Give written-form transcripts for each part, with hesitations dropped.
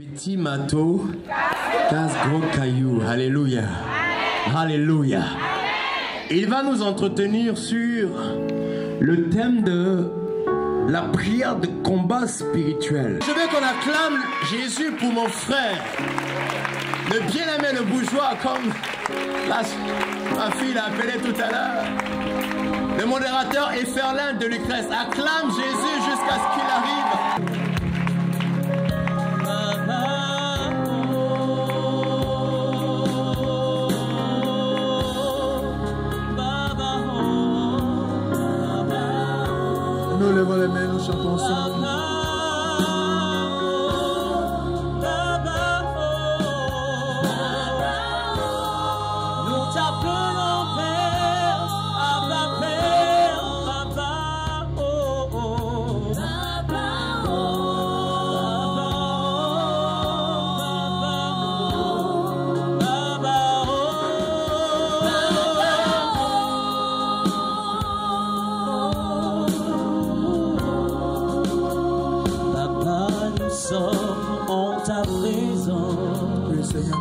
Petit marteau, 15 gros cailloux. Alléluia. Alléluia. Il va nous entretenir sur le thème de la prière de combat spirituel. Je veux qu'on acclame Jésus pour mon frère, le bien-aimé, le bourgeois, comme ma fille l'a appelé tout à l'heure. Le modérateur Efferlin de Lucrèce acclame Jésus jusqu'à ce qu'il arrive. Nous levons les mains, nous chantons ensemble.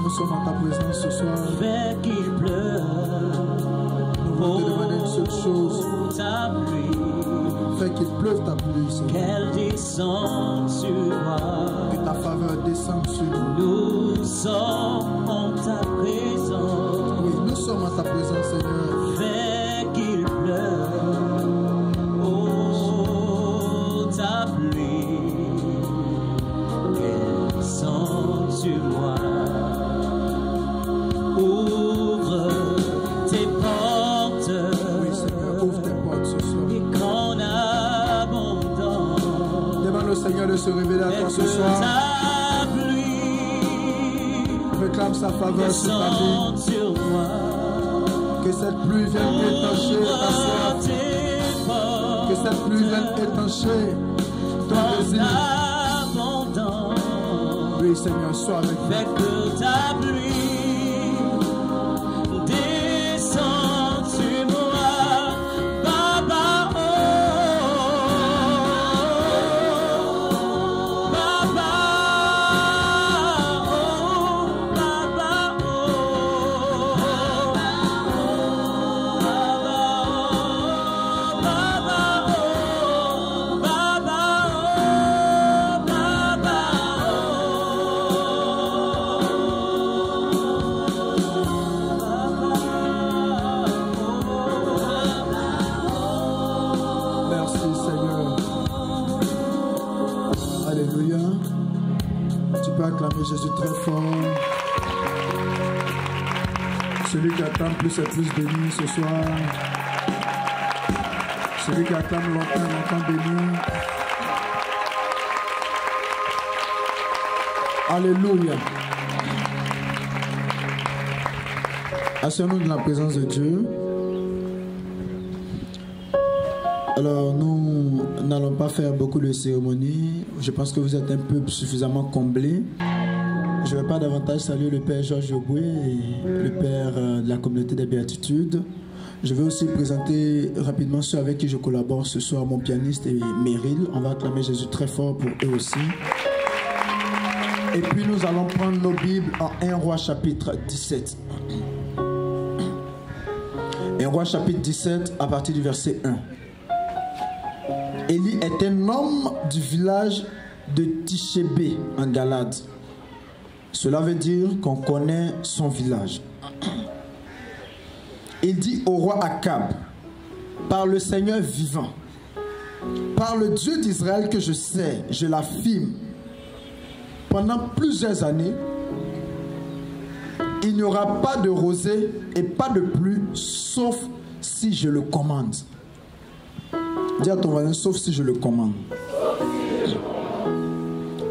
Nous sommes en ta présence ce soir. Fais qu'il pleure. Nous voulons te demander une seule chose. Ta pluie. Fais qu'il pleuve ta pluie, Seigneur. Qu'elle descende sur moi. Que ta faveur descende sur nous. Nous sommes en ta présence. Oui, nous sommes en ta présence, Seigneur. Fais qu'il pleure. Oh, ta pluie. Qu'elle descende sur moi. Ouvre tes portes. Oui, Seigneur, ouvre tes portes ce soir. Et qu'en abondance. Demande au Seigneur de se révéler à toi ce soir. Ta pluie. Réclame sa faveur sur ta vie. Sur moi. Que cette pluie vienne étancher ta soif. Que cette pluie vienne étancher ton désir. Oui, Seigneur, sois avec nous. Fais que ta pluie descende sur moi, Baba, oh, Baba, oh, Baba, oh, Acclamer Jésus très fort. Celui qui attend plus est plus béni ce soir. Celui qui attend longtemps béni. Alléluia. Asseyons-nous dans la présence de Dieu. Alors nous n'allons pas faire beaucoup de cérémonies. Je pense que vous êtes un peu suffisamment comblés. Je ne vais pas davantage saluer le Père Georges Oboué et le Père de la communauté des Béatitudes. Je vais aussi présenter rapidement ceux avec qui je collabore ce soir, mon pianiste et Meryl. On va acclamer Jésus très fort pour eux aussi. Et puis nous allons prendre nos Bibles en 1 Roi chapitre 17. 1 Roi chapitre 17 à partir du verset 1. Élie est un homme du village de Tichébé en Galade. Cela veut dire qu'on connaît son village. Il dit au roi Akab, par le Seigneur vivant, par le Dieu d'Israël que je sais, je l'affirme, pendant plusieurs années, il n'y aura pas de rosée et pas de pluie, sauf si je le commande. Dis à ton voisin, sauf si je le commande.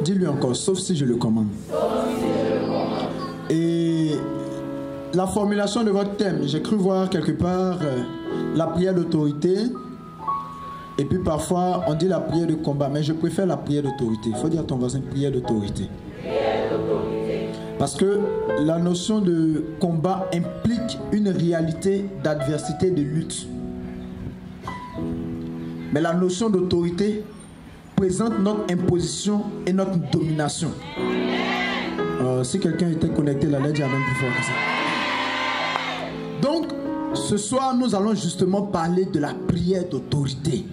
Dis-lui encore, sauf si je le commande. Et la formulation de votre thème, j'ai cru voir quelque part la prière d'autorité. Et puis parfois, on dit la prière de combat, mais je préfère la prière d'autorité. Il faut dire à ton voisin, prière d'autorité. Parce que la notion de combat implique une réalité d'adversité, de lutte. Mais la notion d'autorité présente notre imposition et notre domination. Si quelqu'un était connecté, la lettre est même plus fort que ça. Donc, ce soir, nous allons justement parler de la prière d'autorité.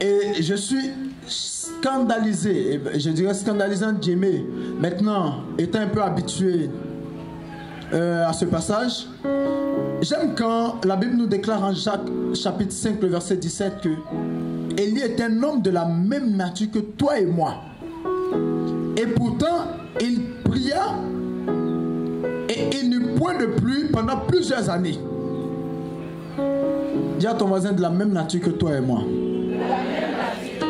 Et je suis scandalisé, je dirais scandalisant d'aimer, maintenant, étant un peu habitué à ce passage. J'aime quand la Bible nous déclare en Jacques chapitre 5, le verset 17 que Élie est un homme de la même nature que toi et moi. Et pourtant, il pria et il n'eut point de pluie pendant plusieurs années. Dis à ton voisin de la même nature que toi et moi.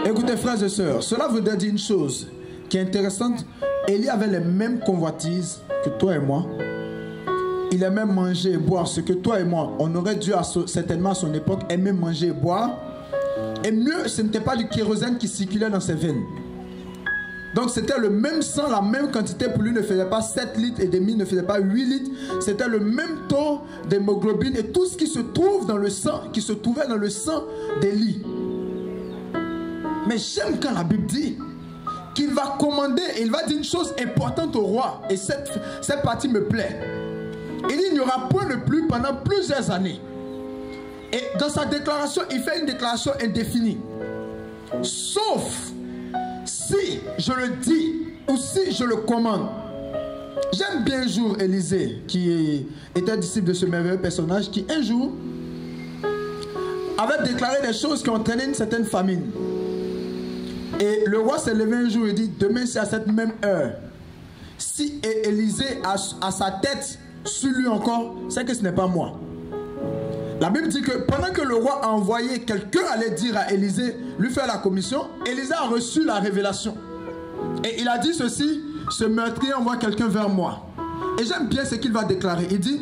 Écoutez, frères et sœurs, cela voudrait dire une chose qui est intéressante. Élie avait les mêmes convoitises que toi et moi. Il aimait manger et boire ce que toi et moi, on aurait dû certainement à son époque aimer manger et boire. Et mieux, ce n'était pas du kérosène qui circulait dans ses veines. Donc c'était le même sang, la même quantité. Pour lui ne faisait pas 7 litres et demi, ne faisait pas 8 litres. C'était le même taux d'hémoglobine et tout ce qui se trouve dans le sang, qui se trouvait dans le sang d'Élie. Mais j'aime quand la Bible dit qu'il va commander et il va dire une chose importante au roi. Et cette partie me plaît. Il dit il n'y aura point de pluie pendant plusieurs années. Et dans sa déclaration, il fait une déclaration indéfinie. Sauf si je le dis ou si je le commande. J'aime bien un jour Élisée, qui était disciple de ce merveilleux personnage, qui un jour avait déclaré des choses qui entraînaient une certaine famine. Et le roi s'est levé un jour et dit, demain c'est à cette même heure. Si Élisée a sa tête sur lui encore, c'est que ce n'est pas moi. La Bible dit que pendant que le roi a envoyé quelqu'un aller dire à Élisée, lui faire la commission, Élisée a reçu la révélation. Et il a dit ceci, ce meurtrier envoie quelqu'un vers moi. Et j'aime bien ce qu'il va déclarer. Il dit,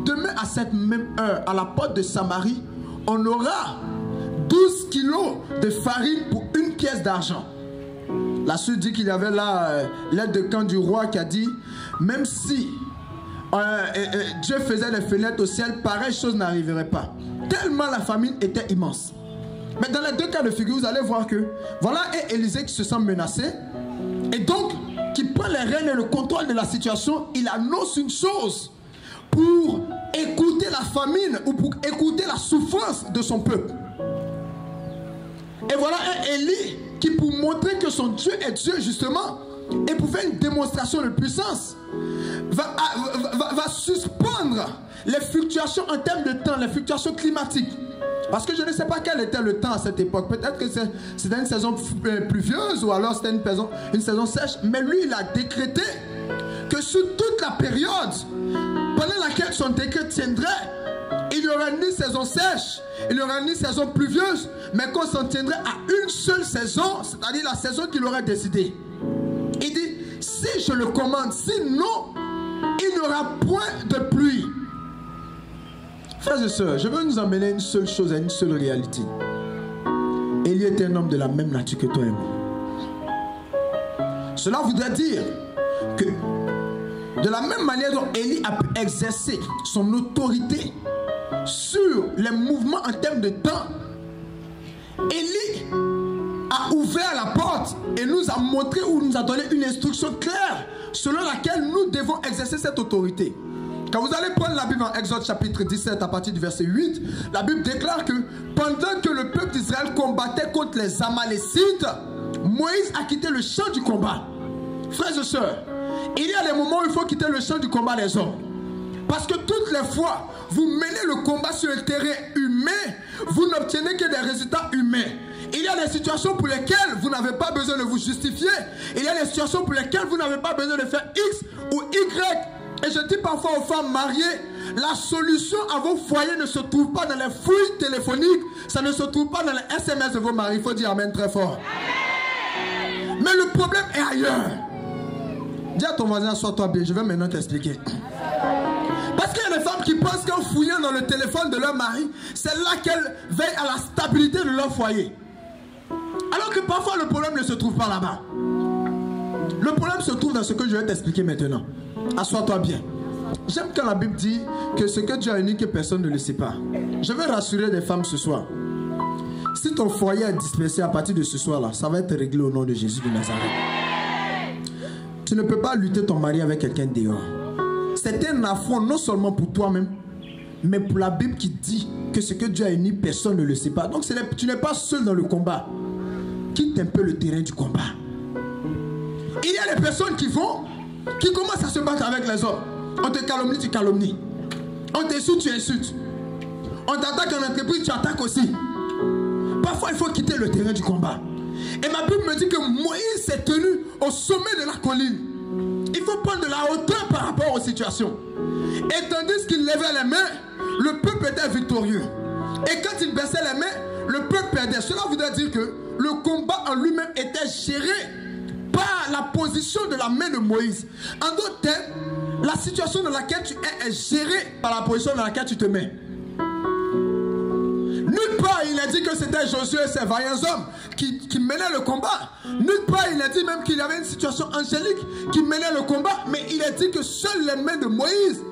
demain à cette même heure, à la porte de Samarie, on aura 12 kilos de farine pour une pièce d'argent. La suite dit qu'il y avait là l'aide de camp du roi qui a dit, même si Dieu faisait les fenêtres au ciel, pareille chose n'arriverait pas. Tellement la famine était immense. Mais dans les deux cas de figure, vous allez voir que voilà un Élisée qui se sent menacé et donc qui prend les rênes et le contrôle de la situation. Il annonce une chose pour écouter la famine ou pour écouter la souffrance de son peuple. Et voilà un Élie qui, pour montrer que son Dieu est Dieu justement, et pour faire une démonstration de puissance, va suspendre les fluctuations en termes de temps, les fluctuations climatiques. Parce que je ne sais pas quel était le temps à cette époque. Peut-être que c'était une saison pluvieuse ou alors c'était une saison sèche. Mais lui, il a décrété que sur toute la période pendant laquelle son décret tiendrait, il n'y aura ni saison sèche, il n'y aura ni saison pluvieuse, mais qu'on s'en tiendrait à une seule saison, c'est-à-dire la saison qu'il aurait décidée. Il dit, si je le commande, sinon, il n'y aura point de pluie. Frères et sœurs, je veux nous emmener une seule chose, à une seule réalité. Élie est un homme de la même nature que toi et moi. Cela voudrait dire que de la même manière dont Élie a pu exercer son autorité sur les mouvements en termes de temps, Élie a ouvert la porte et nous a montré ou nous a donné une instruction claire selon laquelle nous devons exercer cette autorité. Quand vous allez prendre la Bible en Exode chapitre 17 à partir du verset 8, la Bible déclare que pendant que le peuple d'Israël combattait contre les Amalécites, Moïse a quitté le champ du combat. Frères et sœurs, il y a des moments où il faut quitter le champ du combat des hommes. Parce que toutes les fois, vous menez le combat sur un terrain humain, vous n'obtenez que des résultats humains. Il y a des situations pour lesquelles vous n'avez pas besoin de vous justifier. Il y a des situations pour lesquelles vous n'avez pas besoin de faire X ou Y. Et je dis parfois aux femmes mariées, la solution à vos foyers ne se trouve pas dans les fouilles téléphoniques, ça ne se trouve pas dans les SMS de vos maris. Il faut dire amen très fort. Amen. Mais le problème est ailleurs. Dis à ton voisin, assois-toi bien, je vais maintenant t'expliquer. Parce qu'il y a des femmes qui pensent qu'en fouillant dans le téléphone de leur mari, c'est là qu'elles veillent à la stabilité de leur foyer. Alors que parfois le problème ne se trouve pas là-bas. Le problème se trouve dans ce que je vais t'expliquer maintenant. Assois-toi bien. J'aime quand la Bible dit que ce que Dieu a uni, que personne ne le sait pas. Je veux rassurer les femmes ce soir. Si ton foyer est dispersé à partir de ce soir-là, ça va être réglé au nom de Jésus de Nazareth. Tu ne peux pas lutter ton mari avec quelqu'un dehors. C'est un affront non seulement pour toi-même, mais pour la Bible qui dit que ce que Dieu a uni, personne ne le sait pas. Donc tu n'es pas seul dans le combat. Quitte un peu le terrain du combat. Il y a des personnes qui commencent à se battre avec les autres. On te calomnie, tu calomnies. On t'insulte, tu insultes. On t'attaque en entreprise, tu attaques aussi. Parfois, il faut quitter le terrain du combat. Et ma Bible me dit que Moïse s'est tenu au sommet de la colline. Il faut prendre de la hauteur par rapport aux situations. Et tandis qu'il levait les mains, le peuple était victorieux. Et quand il baissait les mains, le peuple perdait. Cela voudrait dire que le combat en lui-même était géré par la position de la main de Moïse. En d'autres termes, la situation dans laquelle tu es gérée par la position dans laquelle tu te mets. Nulle part il a dit que c'était Josué et ses vaillants hommes qui menaient le combat. Nulle part il a dit même qu'il y avait une situation angélique qui menait le combat. Mais il a dit que seules les mains de Moïse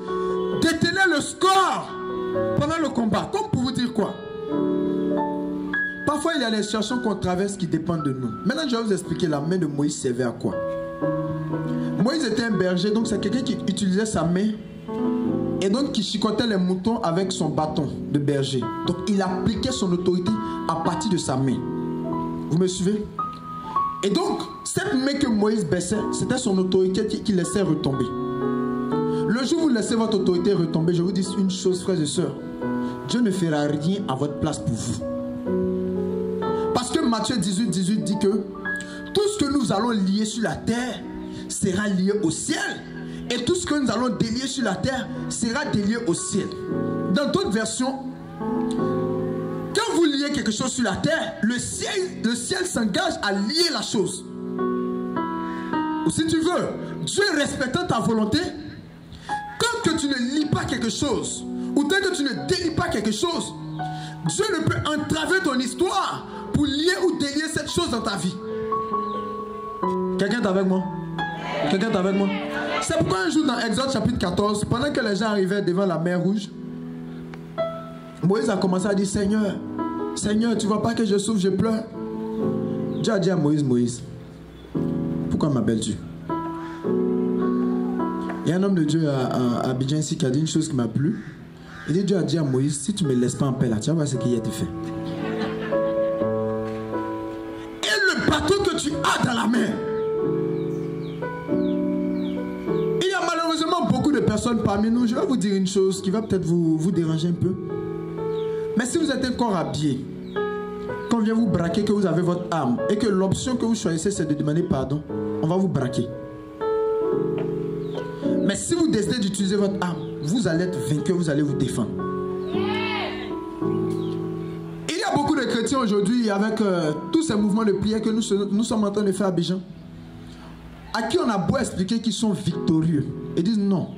détenaient le score pendant le combat. Comme pour vous dire quoi? Parfois il y a des situations qu'on traverse qui dépendent de nous. Maintenant je vais vous expliquer la main de Moïse servait à quoi. Moïse était un berger, donc c'est quelqu'un qui utilisait sa main et donc qui chicotait les moutons avec son bâton de berger. Donc il appliquait son autorité à partir de sa main. Vous me suivez? Et donc cette main que Moïse baissait, c'était son autorité qui laissait retomber. Le jour où vous laissez votre autorité retomber, je vous dis une chose, frères et sœurs, Dieu ne fera rien à votre place pour vous. Parce que Matthieu 18 dit que tout ce que nous allons lier sur la terre sera lié au ciel. Et tout ce que nous allons délier sur la terre sera délié au ciel. Dans d'autres versions, quand vous liez quelque chose sur la terre, le ciel s'engage à lier la chose. Ou si tu veux, Dieu respectant ta volonté, tant que tu ne lis pas quelque chose, ou tant que tu ne délies pas quelque chose, Dieu ne peut entraver ton histoire pour lier ou délier cette chose dans ta vie. Quelqu'un est avec moi? Quelqu'un est avec moi? C'est pourquoi un jour dans Exode chapitre 14, pendant que les gens arrivaient devant la mer Rouge, Moïse a commencé à dire: Seigneur, Seigneur, tu ne vois pas que je souffre, je pleure. Dieu a dit à Moïse: Moïse, pourquoi m'appelles-tu? Il y a un homme de Dieu à Abidjan ici qui a dit une chose qui m'a plu. Il dit: Dieu a dit à Moïse, si tu ne me laisses pas en paix là, tu vas voir ce qu'il y a été fait. Et le bateau que tu as dans la mer, il y a malheureusement beaucoup de personnes parmi nous. Je vais vous dire une chose qui va peut-être vous déranger un peu. Mais si vous êtes encore habillé, quand on vient vous braquer, que vous avez votre arme et que l'option que vous choisissez c'est de demander pardon, on va vous braquer. Mais si vous décidez d'utiliser votre arme, vous allez être vainqueur, vous allez vous défendre. Il y a beaucoup de chrétiens aujourd'hui avec tous ces mouvements de prière que nous sommes en train de faire à Abidjan, à qui on a beau expliquer qu'ils sont victorieux. Ils disent non,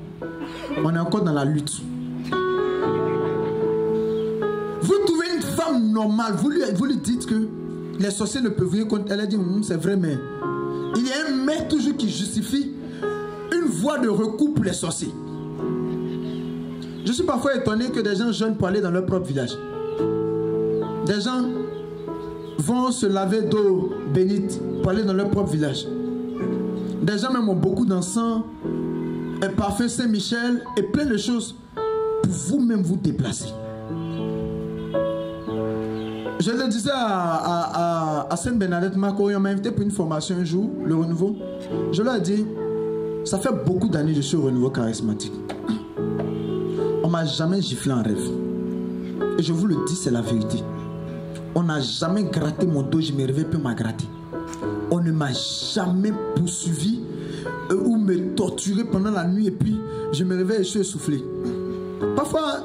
on est encore dans la lutte. Vous trouvez une femme normale, vous lui dites que les sorciers ne peuvent rien contre elle. Elle dit c'est vrai, mais il y a un mais toujours qui justifie une voie de recours pour les sorciers. Je suis parfois étonné que des gens jeûnent pour aller dans leur propre village. Des gens vont se laver d'eau bénite pour aller dans leur propre village. Des gens même ont beaucoup d'encens, un parfum Saint-Michel et plein de choses pour vous-même vous déplacer. Je le disais à Sainte-Bernadette Marco, on m'a invité pour une formation un jour, le renouveau. Je leur ai dit, ça fait beaucoup d'années que je suis au renouveau charismatique. On ne m'a jamais giflé en rêve. Et je vous le dis, c'est la vérité. On n'a jamais gratté mon dos, je me réveille puis on m'a gratté. On ne m'a jamais poursuivi ou me torturé pendant la nuit et puis je me réveille et je suis essoufflé. Parfois,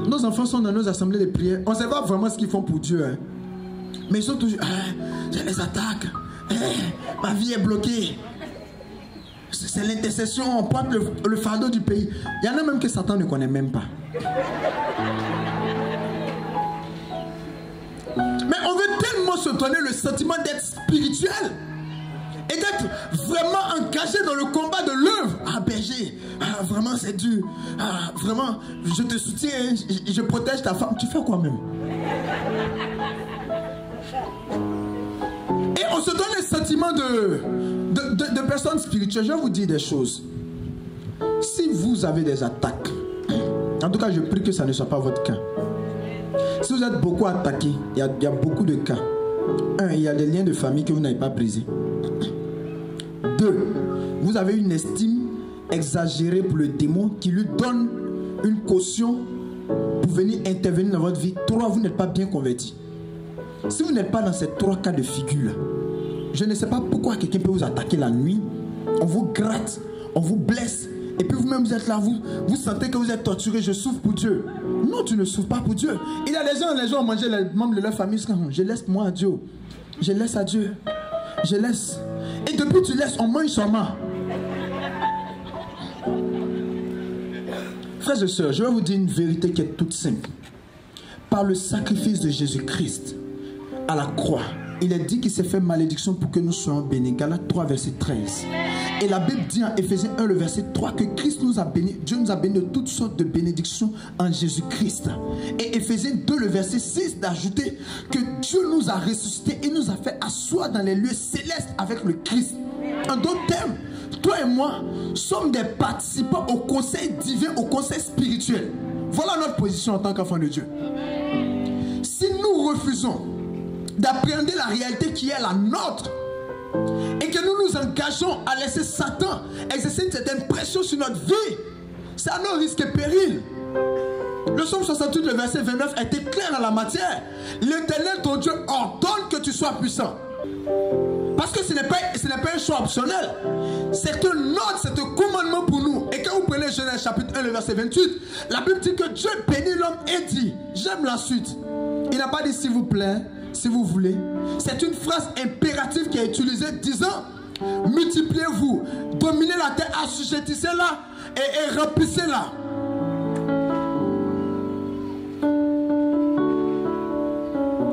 nos enfants sont dans nos assemblées de prière. On ne sait pas vraiment ce qu'ils font pour Dieu. Hein. Mais ils sont toujours, j'ai les attaques. Ma vie est bloquée. C'est l'intercession, on porte le fardeau du pays. Il y en a même que Satan ne connaît même pas. Mais on veut tellement se donner le sentiment d'être spirituel et d'être vraiment engagé dans le combat de l'œuvre. Ah berger, vraiment c'est dur. Vraiment, je te soutiens, je protège ta femme. Tu fais quoi même? Et on se donne le sentiment de personnes spirituelles, je vais vous dire des choses. Si vous avez des attaques, en tout cas, je prie que ça ne soit pas votre cas. Si vous êtes beaucoup attaqué, il y a beaucoup de cas. 1, il y a des liens de famille que vous n'avez pas brisés. 2, vous avez une estime exagérée pour le démon qui lui donne une caution pour venir intervenir dans votre vie. 3, vous n'êtes pas bien converti. Si vous n'êtes pas dans ces 3 cas de figure, je ne sais pas pourquoi quelqu'un peut vous attaquer la nuit. On vous gratte, on vous blesse. Et puis vous-même vous êtes là, vous sentez que vous êtes torturé. Je souffre pour Dieu. Non, tu ne souffres pas pour Dieu. Il y a les gens ont mangé les membres de leur famille. Je laisse moi à Dieu. Je laisse à Dieu. Je laisse. Et depuis tu laisses, on mange seulement. Frères et sœurs, je vais vous dire une vérité qui est toute simple. Par le sacrifice de Jésus-Christ à la croix, il est dit qu'il s'est fait malédiction pour que nous soyons bénis. Galates 3, verset 13. Et la Bible dit en Éphésiens 1, le verset 3, que Christ nous a bénis, Dieu nous a bénis de toutes sortes de bénédictions en Jésus-Christ. Et Éphésiens 2, le verset 6, d'ajouter que Dieu nous a ressuscités et nous a fait asseoir dans les lieux célestes avec le Christ. En d'autres termes, toi et moi sommes des participants au conseil divin, au conseil spirituel. Voilà notre position en tant qu'enfant de Dieu. Si nous refusons d'appréhender la réalité qui est la nôtre et que nous nous engageons à laisser Satan exercer une certaine pression sur notre vie, c'est à nos risques et périls. Le psaume 68, le verset 29 a été clair en la matière. L'Éternel, ton Dieu, ordonne que tu sois puissant. Parce que ce n'est pas un choix optionnel. C'est un ordre, c'est un commandement pour nous. Et quand vous prenez Genèse chapitre 1, le verset 28, la Bible dit que Dieu bénit l'homme et dit, j'aime la suite. Il n'a pas dit s'il vous plaît, si vous voulez. C'est une phrase impérative qui est utilisée disant, multipliez-vous, dominez la terre, assujettissez-la et remplissez-la.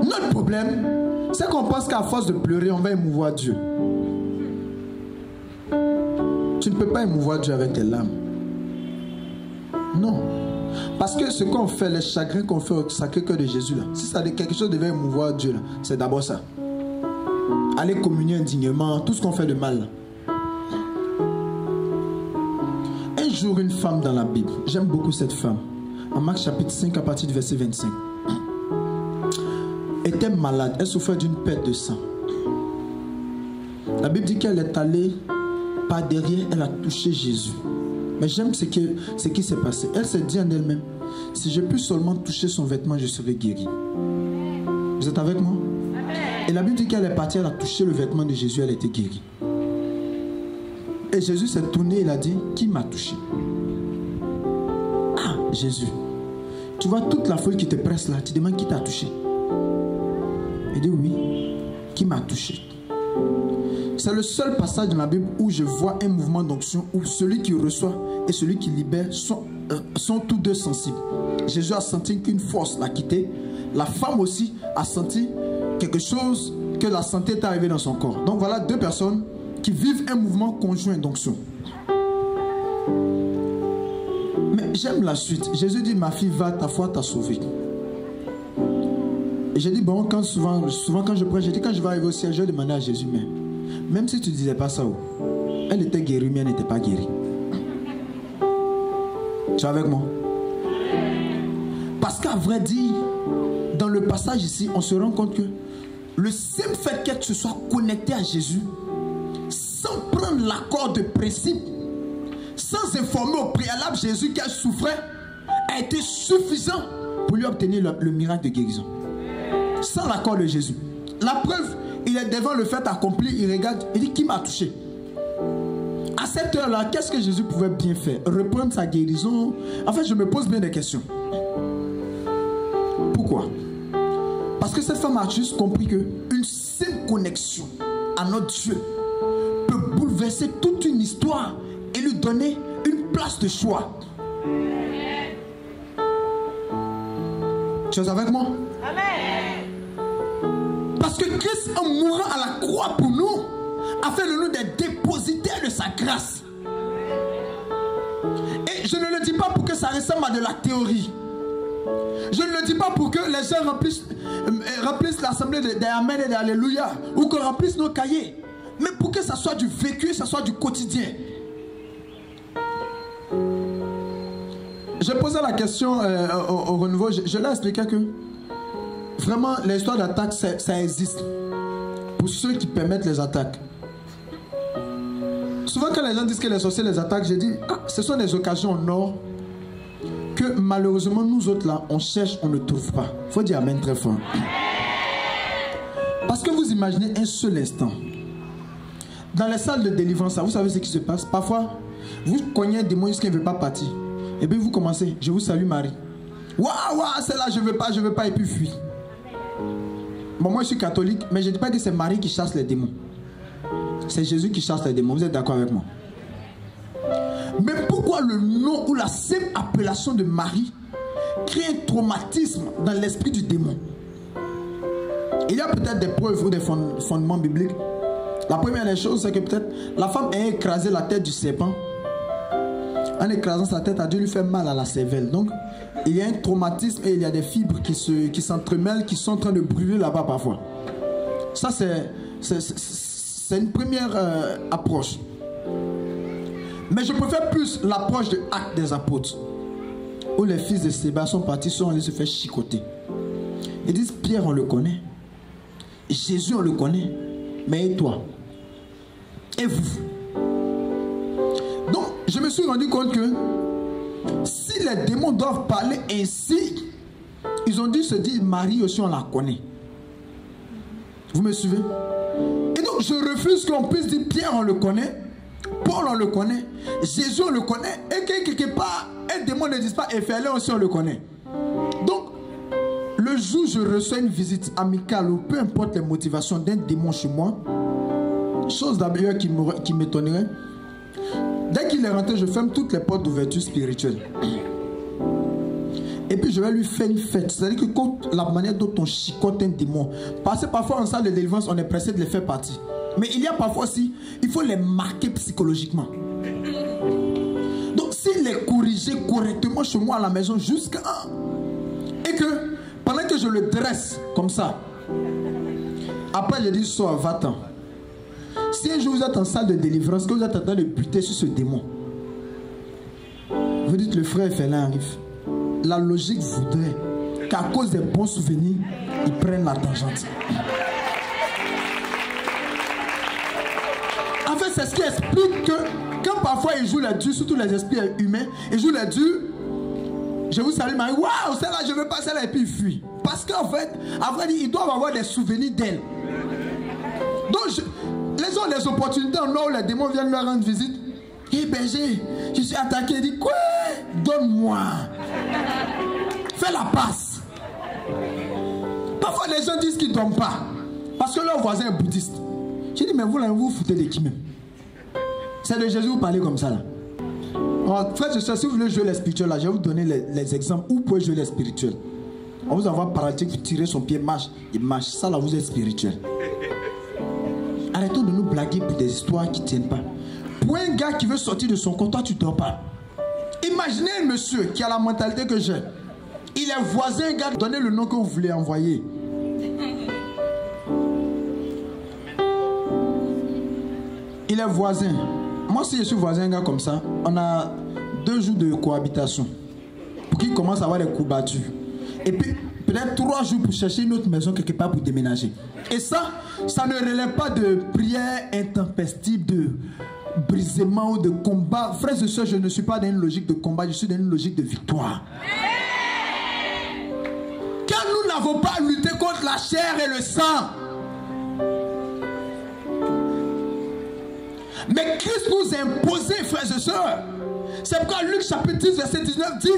Notre problème, c'est qu'on pense qu'à force de pleurer, on va émouvoir Dieu. Tu ne peux pas émouvoir Dieu avec tes larmes. Non. Parce que ce qu'on fait, les chagrins qu'on fait au Sacré-Cœur de Jésus, là, si ça, quelque chose devait émouvoir Dieu, c'est d'abord ça. Aller communier indignement, tout ce qu'on fait de mal. Un jour, une femme dans la Bible, j'aime beaucoup cette femme, en Marc chapitre 5 à partir du verset 25, était malade, elle souffrait d'une perte de sang. La Bible dit qu'elle est allée par derrière, elle a touché Jésus. Mais j'aime ce qui s'est passé. Elle s'est dit en elle-même, si je puis seulement toucher son vêtement, je serai guérie. Vous êtes avec moi? Et la Bible dit qu'elle est partie, elle a touché le vêtement de Jésus, elle était guérie. Et Jésus s'est tourné, il a dit, qui m'a touché? Ah, Jésus. Tu vois toute la foule qui te presse là, tu demandes qui t'a touché? Il dit oui, qui m'a touché? C'est le seul passage dans la Bible où je vois un mouvement d'onction où celui qui reçoit et celui qui libère sont tous deux sensibles. Jésus a senti qu'une force l'a quitté. La femme aussi a senti quelque chose, que la santé est arrivée dans son corps. Donc voilà deux personnes qui vivent un mouvement conjoint d'onction. Mais j'aime la suite. Jésus dit, ma fille, va, ta foi t'a sauvée. Et j'ai dit, bon, souvent quand je prêche, j'ai dit, quand je vais arriver au ciel, je vais demander à Jésus, mais même si tu ne disais pas ça, elle était guérie, mais elle n'était pas guérie. Tu es avec moi? Parce qu'à vrai dire, dans le passage ici, on se rend compte que le simple fait qu'elle se soit connectée à Jésus, sans prendre l'accord de principe, sans informer au préalable Jésus qu'elle souffrait, a été suffisant pour lui obtenir le miracle de guérison. Sans l'accord de Jésus. La preuve, il est devant le fait accompli, il regarde, il dit, qui m'a touché? À cette heure-là, qu'est-ce que Jésus pouvait bien faire? Reprendre sa guérison? En fait, je me pose bien des questions. Pourquoi? Parce que cette femme a juste compris qu'une simple connexion à notre Dieu peut bouleverser toute une histoire et lui donner une place de choix. Tu es avec moi? Amen. Parce que Christ, en mourant à la croix pour nous, a fait de nous des dépositaires de sa grâce. Et je ne le dis pas pour que ça ressemble à de la théorie. Je ne le dis pas pour que les gens remplissent l'assemblée des Amen et des Alléluia, ou qu'on remplisse nos cahiers. Mais pour que ça soit du vécu, ça soit du quotidien. J'ai posé la question au renouveau, je l'ai expliqué que vraiment l'histoire d'attaque, ça existe. Pour ceux qui permettent les attaques. Souvent quand les gens disent que les sorciers les attaquent, je dis, ce sont des occasions en or que malheureusement nous autres là, on cherche, on ne trouve pas. Il faut dire amen très fort. Parce que vous imaginez un seul instant. Dans les salles de délivrance, vous savez ce qui se passe. Parfois, vous cognez un démon jusqu'il ne veut pas partir. Et puis vous commencez, je vous salue Marie. Waouh, celle-là, je veux pas, et puis fuis. Bon, moi je suis catholique, mais je ne dis pas que c'est Marie qui chasse les démons. C'est Jésus qui chasse les démons, vous êtes d'accord avec moi? Mais pourquoi le nom ou la simple appellation de Marie crée un traumatisme dans l'esprit du démon? Il y a peut-être des preuves ou des fondements bibliques. La première des choses, c'est que peut-être la femme a écrasé la tête du serpent. En écrasant sa tête, a dû lui faire mal à la cervelle. Donc, il y a un traumatisme et il y a des fibres qui s'entremêlent, qui sont en train de brûler là-bas parfois. Ça, c'est une première approche. Mais je préfère plus l'approche de Actes des Apôtres, où les fils de Séba sont partis, sont allés se faire chicoter. Ils disent, Pierre, on le connaît. Jésus, on le connaît. Mais et toi? Et vous? Donc, je me suis rendu compte que si les démons doivent parler ainsi, ils ont dû se dire, Marie aussi, on la connaît. Vous me suivez? Et donc, je refuse qu'on puisse dire, Pierre, on le connaît. Paul, on le connaît. Jésus, on le connaît. Et que quelque part, un démon ne dise pas, et Félix aussi, on le connaît. Donc, le jour où je reçois une visite amicale ou peu importe les motivations d'un démon chez moi, chose d'ailleurs qui m'étonnerait, dès qu'il est rentré, je ferme toutes les portes d'ouverture spirituelle. Et puis je vais lui faire une fête. C'est-à-dire que quand la manière dont on chicote un démon, parce que parfois en salle de délivrance, on est pressé de les faire partir. Mais il y a parfois aussi, il faut les marquer psychologiquement. Donc s'il les corrigeait correctement chez moi à la maison jusqu'à... Et que pendant que je le dresse comme ça, après je dis, sors, va-t'en. Si un jour vous êtes en salle de délivrance, que vous êtes en train de buter sur ce démon, vous dites, le frère Félin arrive. La logique voudrait qu'à cause des bons souvenirs, ils prennent la tangente. En fait, c'est ce qui explique que quand parfois ils jouent les dieux, surtout les esprits humains, ils jouent les dieux. Je vous salue Marie, waouh, celle-là, je veux pas celle-là, et puis ils fuient. Parce qu'en fait, après, ils doivent avoir des souvenirs d'elle. Donc, les gens ont des opportunités en or où les démons viennent leur rendre visite. Hé berger, je suis attaqué, il dit, quoi? Donne-moi. Fais la passe. Parfois, les gens disent qu'ils ne dorment pas. Parce que leur voisin est bouddhiste. J'ai dit, mais vous, là, vous foutez de qui même? C'est de Jésus, vous parlez comme ça, là. Alors, frère, si vous voulez jouer les spirituels, là, je vais vous donner les exemples où vous pouvez jouer les spirituels. On vous envoie paralytique, vous tirez son pied, marche, il marche. Ça, là, vous êtes spirituel. Arrêtons de nous blaguer pour des histoires qui ne tiennent pas. Pour un gars qui veut sortir de son corps, toi, tu ne dors pas. Imaginez un monsieur qui a la mentalité que j'ai. Il est voisin, gars, donnez le nom que vous voulez envoyer. Il est voisin. Moi, si je suis voisin, un gars comme ça, on a 2 jours de cohabitation. Pour qu'il commence à avoir des coups battus. Et puis, peut-être 3 jours pour chercher une autre maison quelque part pour déménager. Et ça ne relève pas de prière intempestive, de brisement ou de combat. Frères et sœurs, je ne suis pas dans une logique de combat, je suis dans une logique de victoire. Car nous n'avons pas lutté contre la chair et le sang. Mais Christ nous a imposé, frères et sœurs. C'est pourquoi Luc chapitre 10, verset 19 dit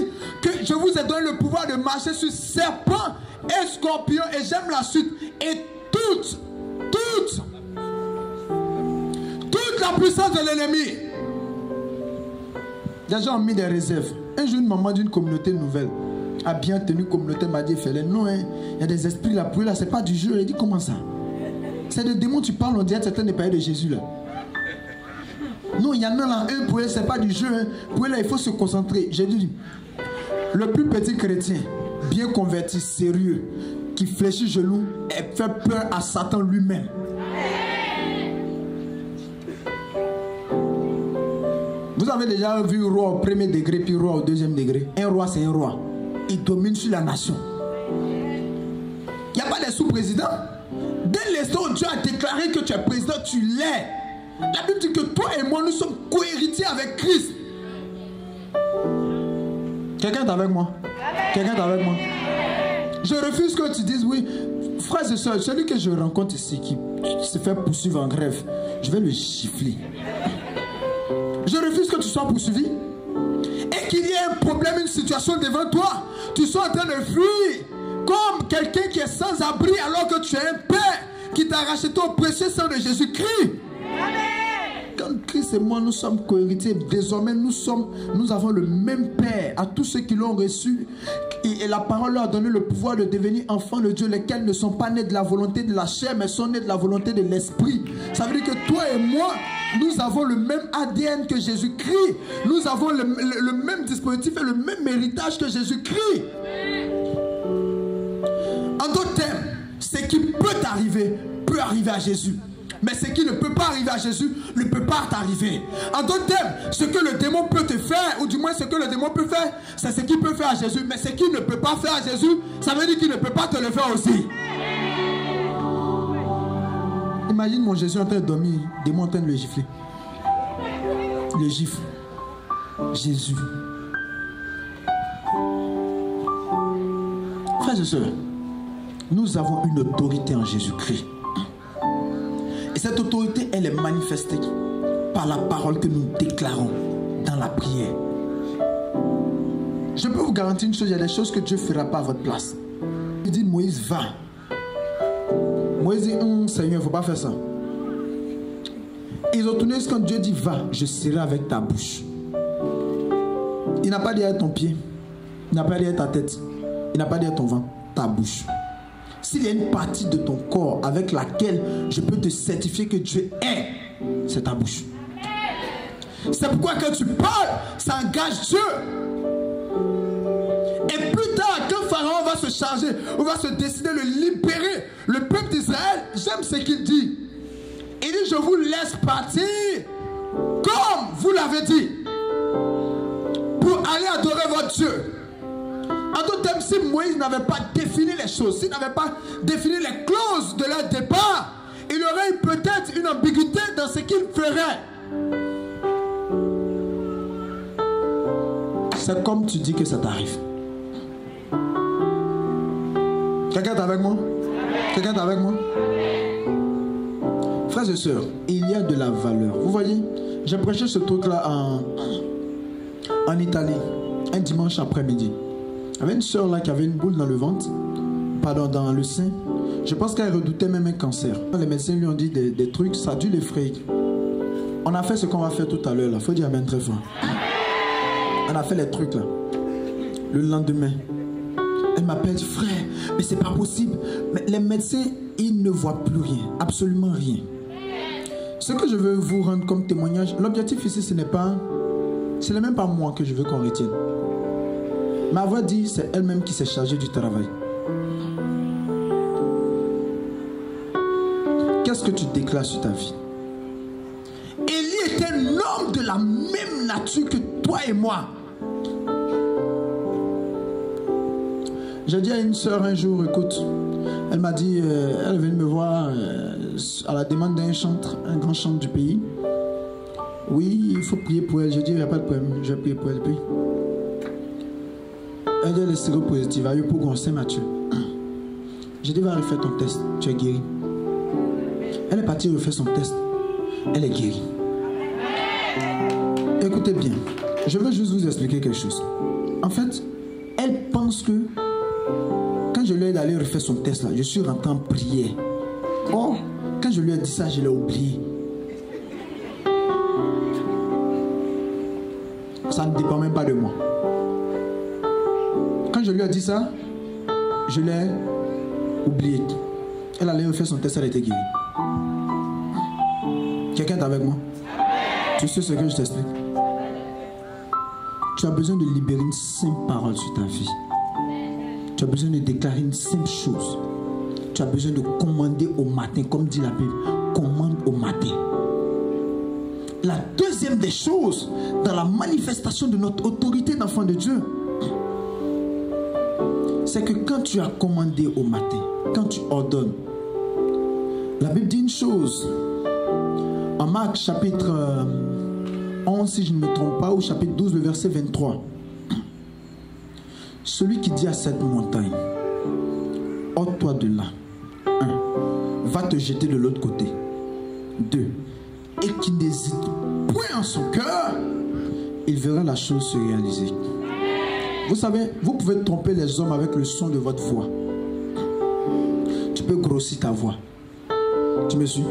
que je vous ai donné le pouvoir de marcher sur serpents et scorpions. Et j'aime la suite. Et toute la puissance de l'ennemi. Les gens ont mis des réserves. Un jour, une maman d'une communauté nouvelle a bien tenu communauté m'a dit, non, hein, il y a des esprits là, pour eux là, c'est pas du jeu. Elle dit, comment ça? C'est des démons, tu parles, on dirait que certains ne parlent de Jésus là. Non, il y en a là, un pour eux, c'est pas du jeu. Hein. Pour eux là, il faut se concentrer. J'ai dit, le plus petit chrétien, bien converti, sérieux, qui fléchit genou et fait peur à Satan lui-même. Vous avez déjà vu un roi au premier degré puis roi au deuxième degré. Un roi, c'est un roi. Il domine sur la nation. Il n'y a pas de sous-président. Dès l'instant où Dieu a déclaré que tu es président, tu l'es. La Bible dit que toi et moi, nous sommes co-héritiers avec Christ. Quelqu'un est avec moi? Quelqu'un est avec moi? Je refuse que tu dises oui. Frères et sœurs, celui que je rencontre ici qui se fait poursuivre en grève, je vais le gifler. Je refuse que tu sois poursuivi. Et qu'il y ait un problème, une situation devant toi, tu sois en train de fuir. Comme quelqu'un qui est sans abri alors que tu es un père qui t'a racheté au précieux sang de Jésus-Christ. Quand Christ et moi nous sommes co-héritiers, désormais nous avons le même Père. À tous ceux qui l'ont reçu, et la parole leur a donné le pouvoir de devenir enfants de Dieu, lesquels ne sont pas nés de la volonté de la chair, mais sont nés de la volonté de l'esprit. Ça veut dire que toi et moi, nous avons le même ADN que Jésus-Christ. Nous avons le même dispositif et le même héritage que Jésus-Christ. En d'autres termes, ce qui peut t'arriver peut arriver à Jésus. Mais ce qui ne peut pas arriver à Jésus ne peut pas t'arriver. En d'autres termes, ce que le démon peut te faire, ou du moins ce que le démon peut faire, c'est ce qu'il peut faire à Jésus. Mais ce qu'il ne peut pas faire à Jésus, ça veut dire qu'il ne peut pas te le faire aussi. Imagine mon Jésus en train de dormir, le démon en train de le gifler. Le gifle. Jésus. Frères et sœurs, nous avons une autorité en Jésus-Christ. Et cette autorité, elle est manifestée par la parole que nous déclarons dans la prière. Je peux vous garantir une chose, il y a des choses que Dieu ne fera pas à votre place. Il dit, Moïse, va. Moïse dit, Seigneur, il ne faut pas faire ça. Ils ont tourné quand Dieu dit, va, je serai avec ta bouche. Il n'a pas dit à ton pied, il n'a pas dit à ta tête, il n'a pas dit à ton ventre, ta bouche. S'il y a une partie de ton corps avec laquelle je peux te certifier que Dieu est, c'est ta bouche. C'est pourquoi quand tu parles, ça engage Dieu. Et plus tard, quand Pharaon va se charger, ou va se décider de libérer le peuple d'Israël, j'aime ce qu'il dit. Il dit, je vous laisse partir comme vous l'avez dit, pour aller adorer votre Dieu. En d'autres termes, si Moïse n'avait pas défini les choses, s'il n'avait pas défini les clauses de leur départ, il aurait eu peut-être une ambiguïté dans ce qu'il ferait. C'est comme tu dis que ça t'arrive. Quelqu'un est avec moi? Quelqu'un est avec moi? Frères et sœurs, il y a de la valeur. Vous voyez, j'ai prêché ce truc-là en Italie, un dimanche après-midi. Il y avait une soeur là qui avait une boule dans le ventre, pardon, dans le sein. Je pense qu'elle redoutait même un cancer. Les médecins lui ont dit des trucs, ça a dû l'effrayer. On a fait ce qu'on va faire tout à l'heure là. Faut dire amen très fort. On a fait les trucs là. Le lendemain, elle m'appelle, frère, mais c'est pas possible. Mais les médecins, ils ne voient plus rien, absolument rien. Ce que je veux vous rendre comme témoignage, l'objectif ici, ce n'est même pas moi que je veux qu'on retienne. Ma voix dit, c'est elle-même qui s'est chargée du travail. Qu'est-ce que tu déclares sur ta vie? Élie est un homme de la même nature que toi et moi. J'ai dit à une soeur un jour, écoute, elle m'a dit, elle est venue me voir à la demande d'un chantre, un grand chantre du pays. Oui, il faut prier pour elle. J'ai dit, il n'y a pas de problème, je vais prier pour elle. Puis, elle dit, elle est séropositive, à Yopougon, Saint-Mathieu. J'ai dit, va refaire ton test, tu es guéri. Elle est partie refaire son test, elle est guérie. Écoutez bien, je veux juste vous expliquer quelque chose. En fait, elle pense que quand je lui ai dit d'aller refaire son test là, je suis rentré en prière. Or, quand je lui ai dit ça, je l'ai oublié. Ça ne dépend même pas de moi. Quand je lui ai dit ça, je l'ai oublié. Elle allait refaire son test, elle était guérie. Quelqu'un est avec moi? Tu sais ce que je t'explique? Tu as besoin de libérer une simple parole sur ta vie. Tu as besoin de déclarer une simple chose. Tu as besoin de commander au matin, comme dit la Bible. Commande au matin. la deuxième des choses dans la manifestation de notre autorité d'enfant de Dieu, c'est que quand tu as commandé au matin, quand tu ordonnes, la Bible dit une chose. En Marc chapitre 11, si je ne me trompe pas, ou chapitre 12, le verset 23. Celui qui dit à cette montagne, ôte-toi de là. 1. Va te jeter de l'autre côté. 2. Et qui n'hésite point en son cœur, il verra la chose se réaliser. Vous savez, vous pouvez tromper les hommes avec le son de votre voix. Tu peux grossir ta voix. Tu me suis?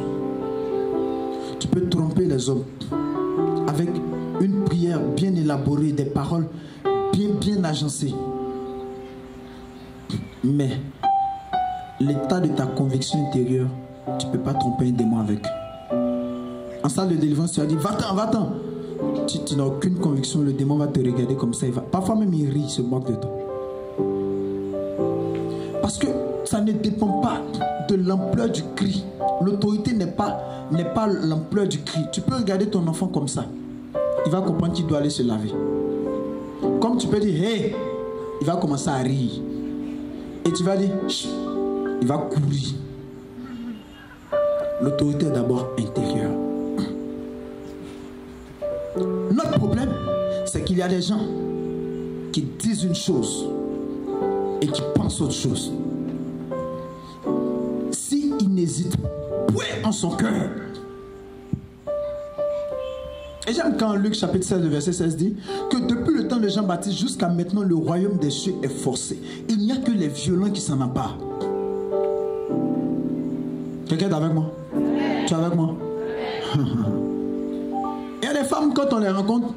Tu peux tromper les hommes avec une prière bien élaborée, des paroles bien agencées. Mais l'état de ta conviction intérieure, tu ne peux pas tromper un démon avec. En salle de délivrance, tu as dit, va-t'en, va-t'en. Tu n'as aucune conviction, le démon va te regarder comme ça. Parfois même il rit, il se moque de toi. Parce que ça ne dépend pas de l'ampleur du cri. L'autorité n'est pas l'ampleur du cri. Tu peux regarder ton enfant comme ça. Il va comprendre qu'il doit aller se laver. Comme tu peux dire, hey, il va commencer à rire. Et tu vas dire, chut, il va courir. L'autorité est d'abord intérieure. Notre problème, c'est qu'il y a des gens qui disent une chose et qui pensent autre chose. S'il n'hésite point en son cœur. Et j'aime quand Luc chapitre 16, verset 16 dit que depuis le temps de Jean-Baptiste jusqu'à maintenant, le royaume des cieux est forcé. Il n'y a que les violents qui s'en emparent. Quelqu'un est avec moi? Tu es avec moi? Il y a des femmes, quand on les rencontre,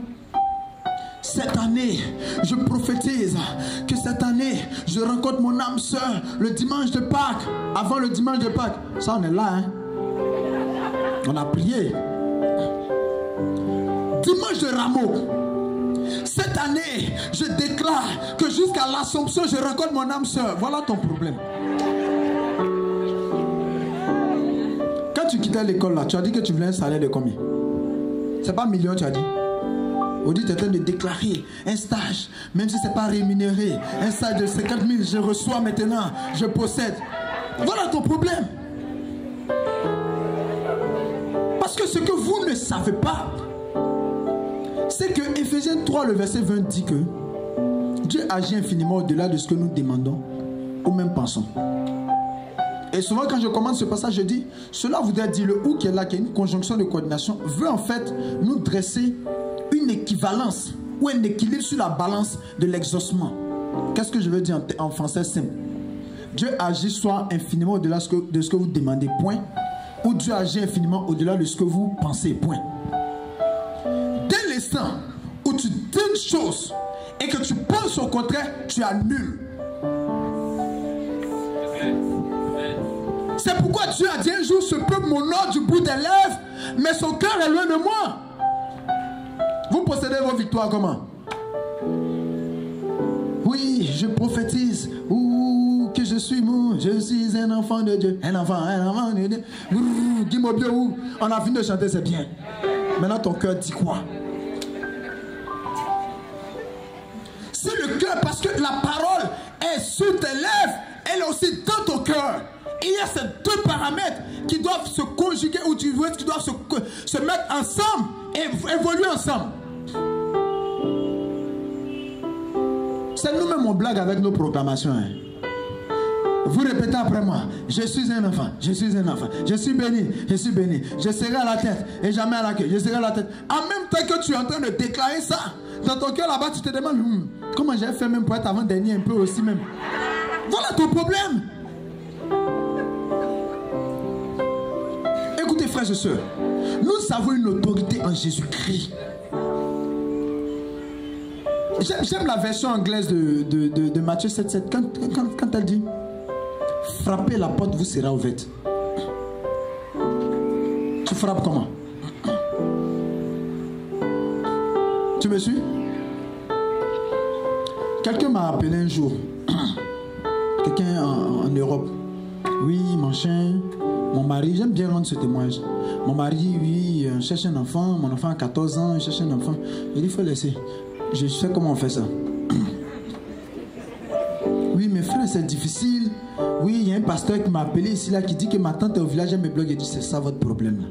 cette année, je prophétise que cette année, je rencontre mon âme sœur le dimanche de Pâques. Avant le dimanche de Pâques. Ça, on est là, hein? On a prié. Dimanche de Rameau. Cette année, je déclare que jusqu'à l'Assomption, je rencontre mon âme sœur. Voilà ton problème. Quand tu quittais l'école là, tu as dit que tu voulais un salaire de combien? C'est pas 1 million, tu as dit. On dit, tu es en train de déclarer un stage, même si ce n'est pas rémunéré. Un stage de 50 000, je reçois maintenant, je possède. Voilà ton problème. Parce que ce que vous ne savez pas, c'est que Éphésiens 3, le verset 20 dit que Dieu agit infiniment au-delà de ce que nous demandons ou même pensons. Et souvent quand je commence ce passage, je dis, cela voudrait dire le ou qui est là, qui est une conjonction de coordination, veut en fait nous dresser une équivalence ou un équilibre sur la balance de l'exaucement. Qu'est-ce que je veux dire en français simple? Dieu agit soit infiniment au-delà de ce que vous demandez, point, ou Dieu agit infiniment au-delà de ce que vous pensez, point. Dès l'instant où tu dis une chose et que tu penses au contraire, tu annules. C'est pourquoi Dieu a dit un jour, ce peuple m'honore du bout des lèvres, mais son cœur est loin de moi. Vous possédez vos victoires comment? Oui, je prophétise. Ouh, que je suis un enfant de Dieu. Un enfant de Dieu. On a fini de chanter, c'est bien. Maintenant, ton cœur dit quoi? Si le cœur, parce que la parole est sur tes lèvres, elle est aussi dans ton cœur. Il y a ces deux paramètres qui doivent se conjuguer ou qui doivent se mettre ensemble et évoluer ensemble. C'est nous-mêmes on blague avec nos proclamations. Hein. Vous répétez après moi, je suis un enfant, je suis un enfant, je suis béni, je suis béni, je serai à la tête et jamais à la queue, je serai à la tête. En même temps que tu es en train de déclarer ça, dans ton cœur là-bas, tu te demandes, comment j'ai fait même pour être avant-dernier un peu aussi même. Voilà ton problème. Écoutez frères et sœurs, nous avons une autorité en Jésus-Christ. J'aime la version anglaise de Matthieu 7,7 quand elle dit frappez la porte vous sera ouverte. Tu frappes comment? Tu me suis? Quelqu'un m'a appelé un jour, quelqu'un en Europe. Oui, mon chien, Mon mari, j'aime bien rendre ce témoignage. Mon mari, oui, cherche un enfant. Mon enfant a 14 ans, il cherche un enfant. Il dit, il faut laisser. Je sais comment on fait ça. Oui, mes frères, c'est difficile. Oui, il y a un pasteur qui m'a appelé ici, là, qui dit que ma tante est au village, elle me bloque. Il dit, c'est ça votre problème.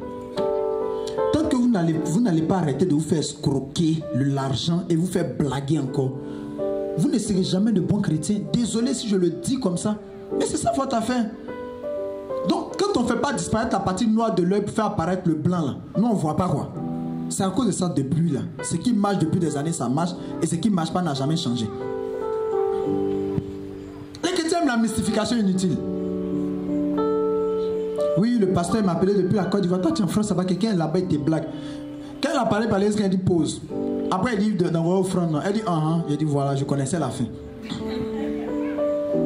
Tant que vous n'allez pas arrêter de vous faire escroquer l'argent et vous faire blaguer encore, vous ne serez jamais de bons chrétiens. Désolé si je le dis comme ça, mais c'est ça votre affaire. Donc, quand on ne fait pas disparaître la partie noire de l'œil pour faire apparaître le blanc, là, nous, on ne voit pas quoi. C'est à cause de ça depuis là. Ce qui marche depuis des années, ça marche. Et ce qui ne marche pas n'a jamais changé. Les chrétiens aiment la mystification inutile. Oui, le pasteur m'a appelé depuis la Côte d'Ivoire. Toi, tu es en France, ça va, quelqu'un là-bas, il te blague. Quand il a parlé, il dit pause. Après, il dit d'envoyer offrande. Elle dit il dit voilà, je connaissais la fin.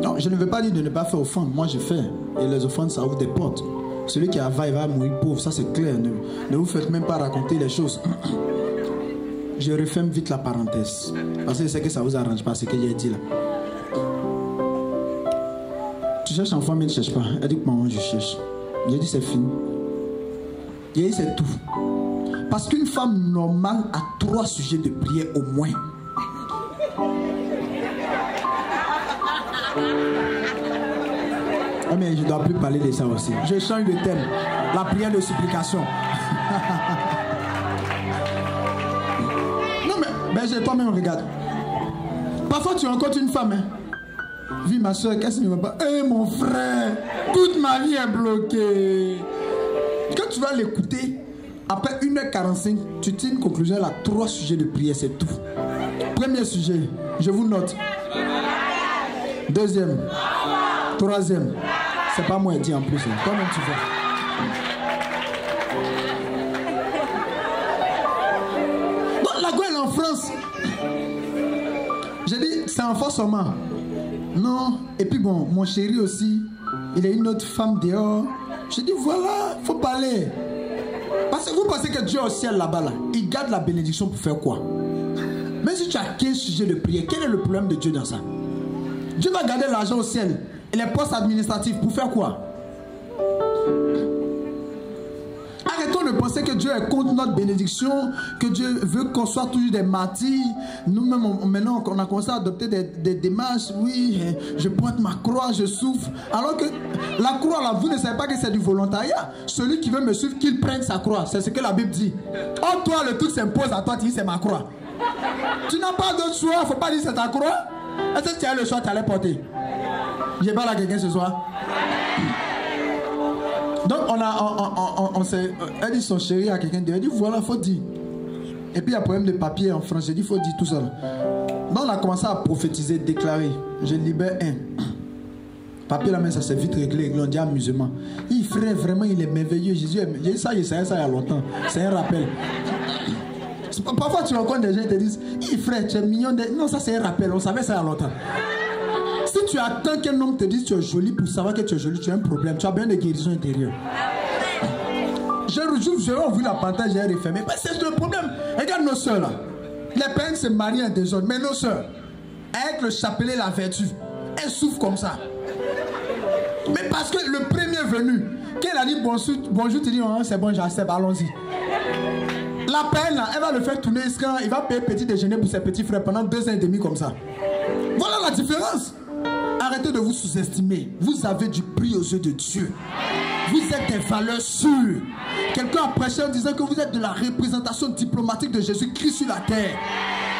Non, je ne veux pas dire de ne pas faire offrande. Moi, je fais. Et les offrandes, ça ouvre des portes. Celui qui avale, il va mourir pauvre. Ça, c'est clair. Ne vous faites même pas raconter les choses. Je referme vite la parenthèse. Parce que je sais que ça ne vous arrange pas ce que j'ai dit là. Tu cherches enfant, mais tu ne cherches pas. Elle dit que maman, je cherche. J'ai dit c'est fini. J'ai dit c'est tout. Parce qu'une femme normale a 3 sujets de prière au moins. Oh mais je ne dois plus parler de ça aussi. Je change de thème. La prière de supplication. Non mais toi-même regarde. Parfois tu rencontres une femme. Oui ma soeur, qu'est-ce que tu ne veux pas? Mon frère, toute ma vie est bloquée. Quand tu vas l'écouter, après 1h45, tu tires une conclusion. Elle a 3 sujets de prière, c'est tout. Premier sujet, je vous note. Deuxième. Troisième. C'est pas moi qui dis en plus. Toi-même tu vois. Donc la gueule en France. J'ai dit, c'est en force seulement. Non. Et puis bon, mon chéri aussi, il a une autre femme dehors. J'ai dit, voilà, il faut parler. Parce que vous pensez que Dieu est au ciel là-bas, là. Il garde la bénédiction pour faire quoi? Même si tu as 15 sujets de prière, quel est le problème de Dieu dans ça? Dieu va garder l'argent au ciel et les postes administratifs pour faire quoi? Arrêtons de penser que Dieu est contre notre bénédiction, que Dieu veut qu'on soit toujours des martyrs. Nous-mêmes, maintenant, on a commencé à adopter des démarches. Oui, je pointe ma croix, je souffre. Alors que la croix, là, vous ne savez pas que c'est du volontariat. Celui qui veut me suivre, qu'il prenne sa croix. C'est ce que la Bible dit. Oh, toi, le truc s'impose à toi, tu dis c'est ma croix. Tu n'as pas d'autre choix, il ne faut pas dire c'est ta croix. Est-ce que tu as le choix, tu allais porter? J'ai pas là quelqu'un ce soir. Donc on s'est... Elle dit son chéri à quelqu'un d'autre. Elle dit voilà, il faut dire. Et puis il y a un problème de papier en France. J'ai dit il faut dire tout ça. Donc on a commencé à prophétiser, déclarer. Je libère un. Papier là, mais ça s'est vite réglé. On dit amusement. Il frère, vraiment il est merveilleux. Jésus, j'ai dit ça il y a longtemps. C'est un rappel. Parfois tu rencontres des gens qui te disent frère, tu es mignon. Non, ça c'est un rappel. On savait ça il y a longtemps. Si tu attends qu'un homme te dise tu es joli pour savoir que tu es joli, tu as un problème. Tu as bien de guérison intérieure. Je vais ouvrir la parenthèse, j'ai refermé. C'est le problème. Regarde nos soeurs là. Les pères se marient à des autres. Mais nos soeurs, avec le chapelet, la vertu, elles souffrent comme ça. Mais parce que le premier venu, quand il a dit bonjour, tu dis c'est bon, j'accepte, allons-y. La peine là, elle va le faire tourner, il va payer petit déjeuner pour ses petits frères pendant 2 ans et demi comme ça. Voilà la différence. Arrêtez de vous sous-estimer. Vous avez du prix aux yeux de Dieu. Vous êtes des valeurs sûres. Quelqu'un a prêché en disant que vous êtes de la représentation diplomatique de Jésus-Christ sur la terre.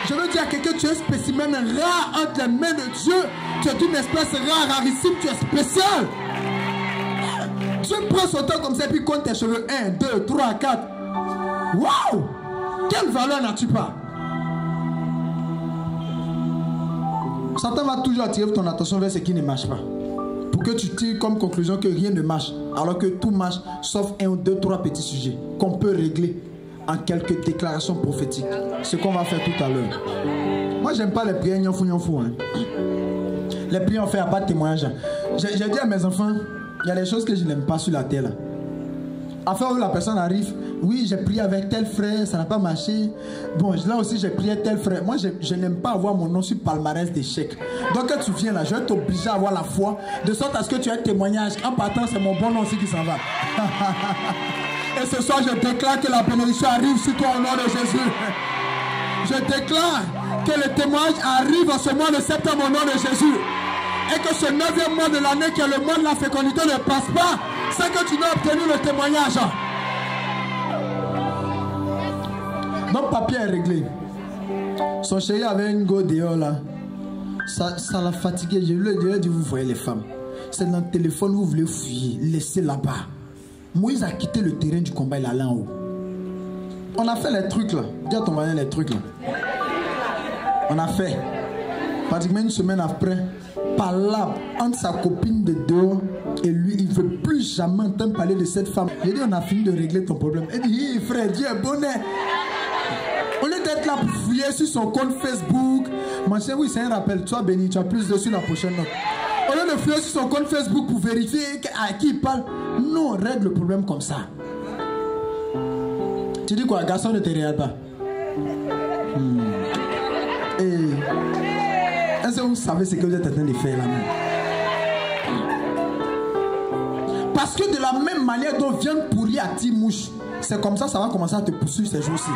Je veux dire à quelqu'un, tu es un spécimen rare entre les mains de Dieu. Tu es une espèce rare, rarissime, tu es spécial. Dieu prend son temps comme ça et puis compte tes cheveux. 1, 2, 3, 4. Waouh! Quelle valeur n'as-tu pas? Satan va toujours attirer ton attention vers ce qui ne marche pas. Pour que tu tires comme conclusion que rien ne marche. Alors que tout marche, sauf 1 ou 2, 3 petits sujets qu'on peut régler en quelques déclarations prophétiques. Ce qu'on va faire tout à l'heure. Moi, j'aime pas les prières nyonfou. Les prières, on fait à pas de témoignage. J'ai dit à mes enfants, il y a des choses que je n'aime pas sur la terre. Là. Enfin, où la personne arrive, oui, j'ai prié avec tel frère, ça n'a pas marché. Bon, là aussi, j'ai prié tel frère. Moi, je n'aime pas avoir mon nom sur palmarès d'échecs. Donc, quand tu viens là, je vais t'obliger à avoir la foi, de sorte à ce que tu aies un témoignage. En partant, c'est mon bon nom aussi qui s'en va. Et ce soir, je déclare que la bénédiction arrive sur toi au nom de Jésus. Je déclare que le témoignage arrive en ce mois de septembre au nom de Jésus. Et que ce 9e mois de l'année, qui est le mois de la fécondité, ne passe pas sans que tu n'aies obtenu le témoignage. Donc, papier est réglé. Son chéri avait une go dehors là. Ça l'a fatigué. Je lui ai dit, vous voyez les femmes. C'est dans le téléphone, vous voulez fuir. Laissez là-bas. Moïse a quitté le terrain du combat, il allait en haut. On a fait les trucs là. Dis à ton voisin les trucs là. On a fait. Pratiquement une semaine après, palabre entre sa copine de dehors et lui, il ne veut plus jamais entendre parler de cette femme. J'ai dit, on a fini de régler ton problème. Il dit, hey, frère, Dieu est bon. Au lieu d'être là pour fouiller sur son compte Facebook, mon cher, oui, c'est un rappel. Sois béni, tu as plus dessus la prochaine note. Au lieu de fouiller sur son compte Facebook pour vérifier à qui il parle, non, règle le problème comme ça. Tu dis quoi, garçon, ne te regarde pas. Est-ce que vous savez ce que vous êtes en train de faire là-même? Parce que de la même manière dont vient pourrir à Timouche, c'est comme ça va commencer à te poursuivre ces jours-ci.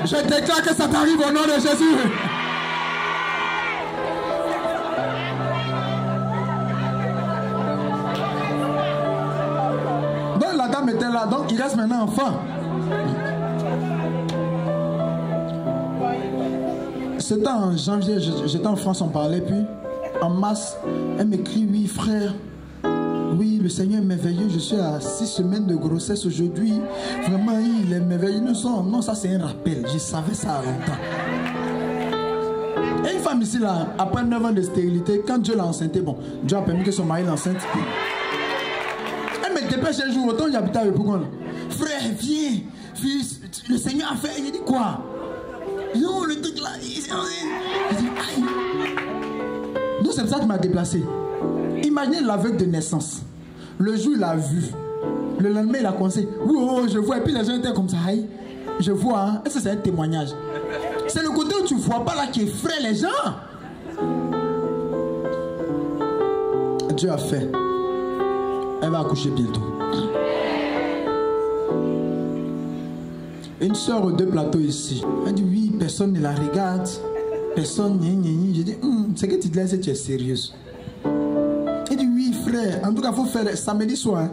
Je déclare que ça t'arrive au nom de Jésus. Donc la dame était là, donc il reste maintenant enfant. C'était en janvier, j'étais en France, on parlait, puis en mars, elle m'écrit, oui frère, oui le Seigneur est merveilleux, je suis à 6 semaines de grossesse aujourd'hui, vraiment il est merveilleux. Non, ça c'est un rappel, je savais ça à longtemps. Et une femme ici là, après 9 ans de stérilité, quand Dieu l'a enceinte, bon, Dieu a permis que son mari l'enceinte. Elle me dépêche un jour, autant j'habitais avec Pougon. Frère, viens, le Seigneur a fait, il dit quoi? Non, le truc là, il dit, aïe. Donc c'est ça qui m'a déplacé. Imaginez l'aveugle de naissance. Le jour, il a vu. Le lendemain, il a commencé. Oh, je vois. Et puis les gens étaient comme ça. Aïe, je vois. Hein? Est-ce que c'est un témoignage? C'est le côté où tu ne vois pas là qui effraie les gens. Dieu a fait. Elle va accoucher bientôt. Une soeur aux 2 plateaux ici. Elle dit oui, personne ne la regarde. Personne, j'ai dit, c'est que tu te laisses, tu es sérieuse. Elle dit oui, frère. En tout cas, il faut faire samedi soir.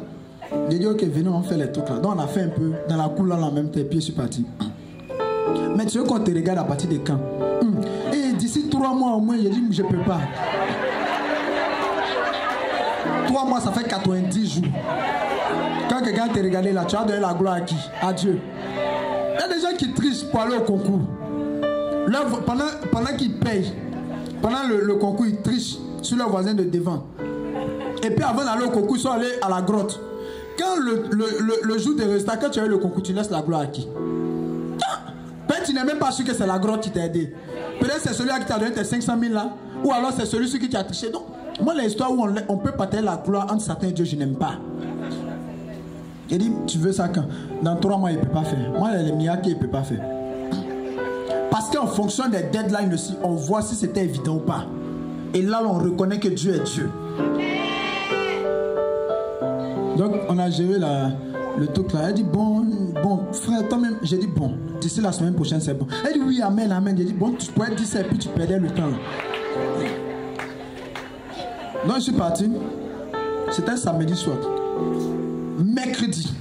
J'ai dit ok, venez, on fait les trucs là. Donc on a fait un peu dans la cour là, en même temps, puis je suis parti. Mais tu veux qu'on te regarde à partir de quand? Et d'ici 3 mois au moins, j'ai dit, je ne peux pas. 3 mois, ça fait 90 jours. Quand quelqu'un te regarde là, tu as donné la gloire à qui? À Dieu. Il y a des gens qui trichent pour aller au concours. Là, pendant qu'ils payent, pendant le concours, ils trichent sur leurs voisins de devant. Et puis avant d'aller au concours, ils sont allés à la grotte. Quand le jour des résultats, quand tu as eu le concours, tu laisses la gloire à qui? Peut-être tu n'es même pas sûr que c'est la grotte qui t'a aidé. Peut-être c'est celui-là qui t'a donné tes 500 000 là. Ou alors c'est celui qui t'a triché. Donc, moi, l'histoire où on peut partager la gloire entre Satan et Dieu, je n'aime pas. Il dit, tu veux ça quand? Dans 3 mois, il ne peut pas faire. Moi, les miracles, il ne peut pas faire. Parce qu'en fonction des deadlines aussi, on voit si c'était évident ou pas. Et là, on reconnaît que Dieu est Dieu. Donc, on a géré le truc là. Elle dit, bon, frère, toi-même. J'ai dit, bon, d'ici la semaine prochaine, c'est bon. Elle dit, oui, amen, amen. J'ai dit, bon, tu pourrais dire ça et puis tu perdais le temps là. Donc, je suis parti. C'était samedi soir. Mercredi.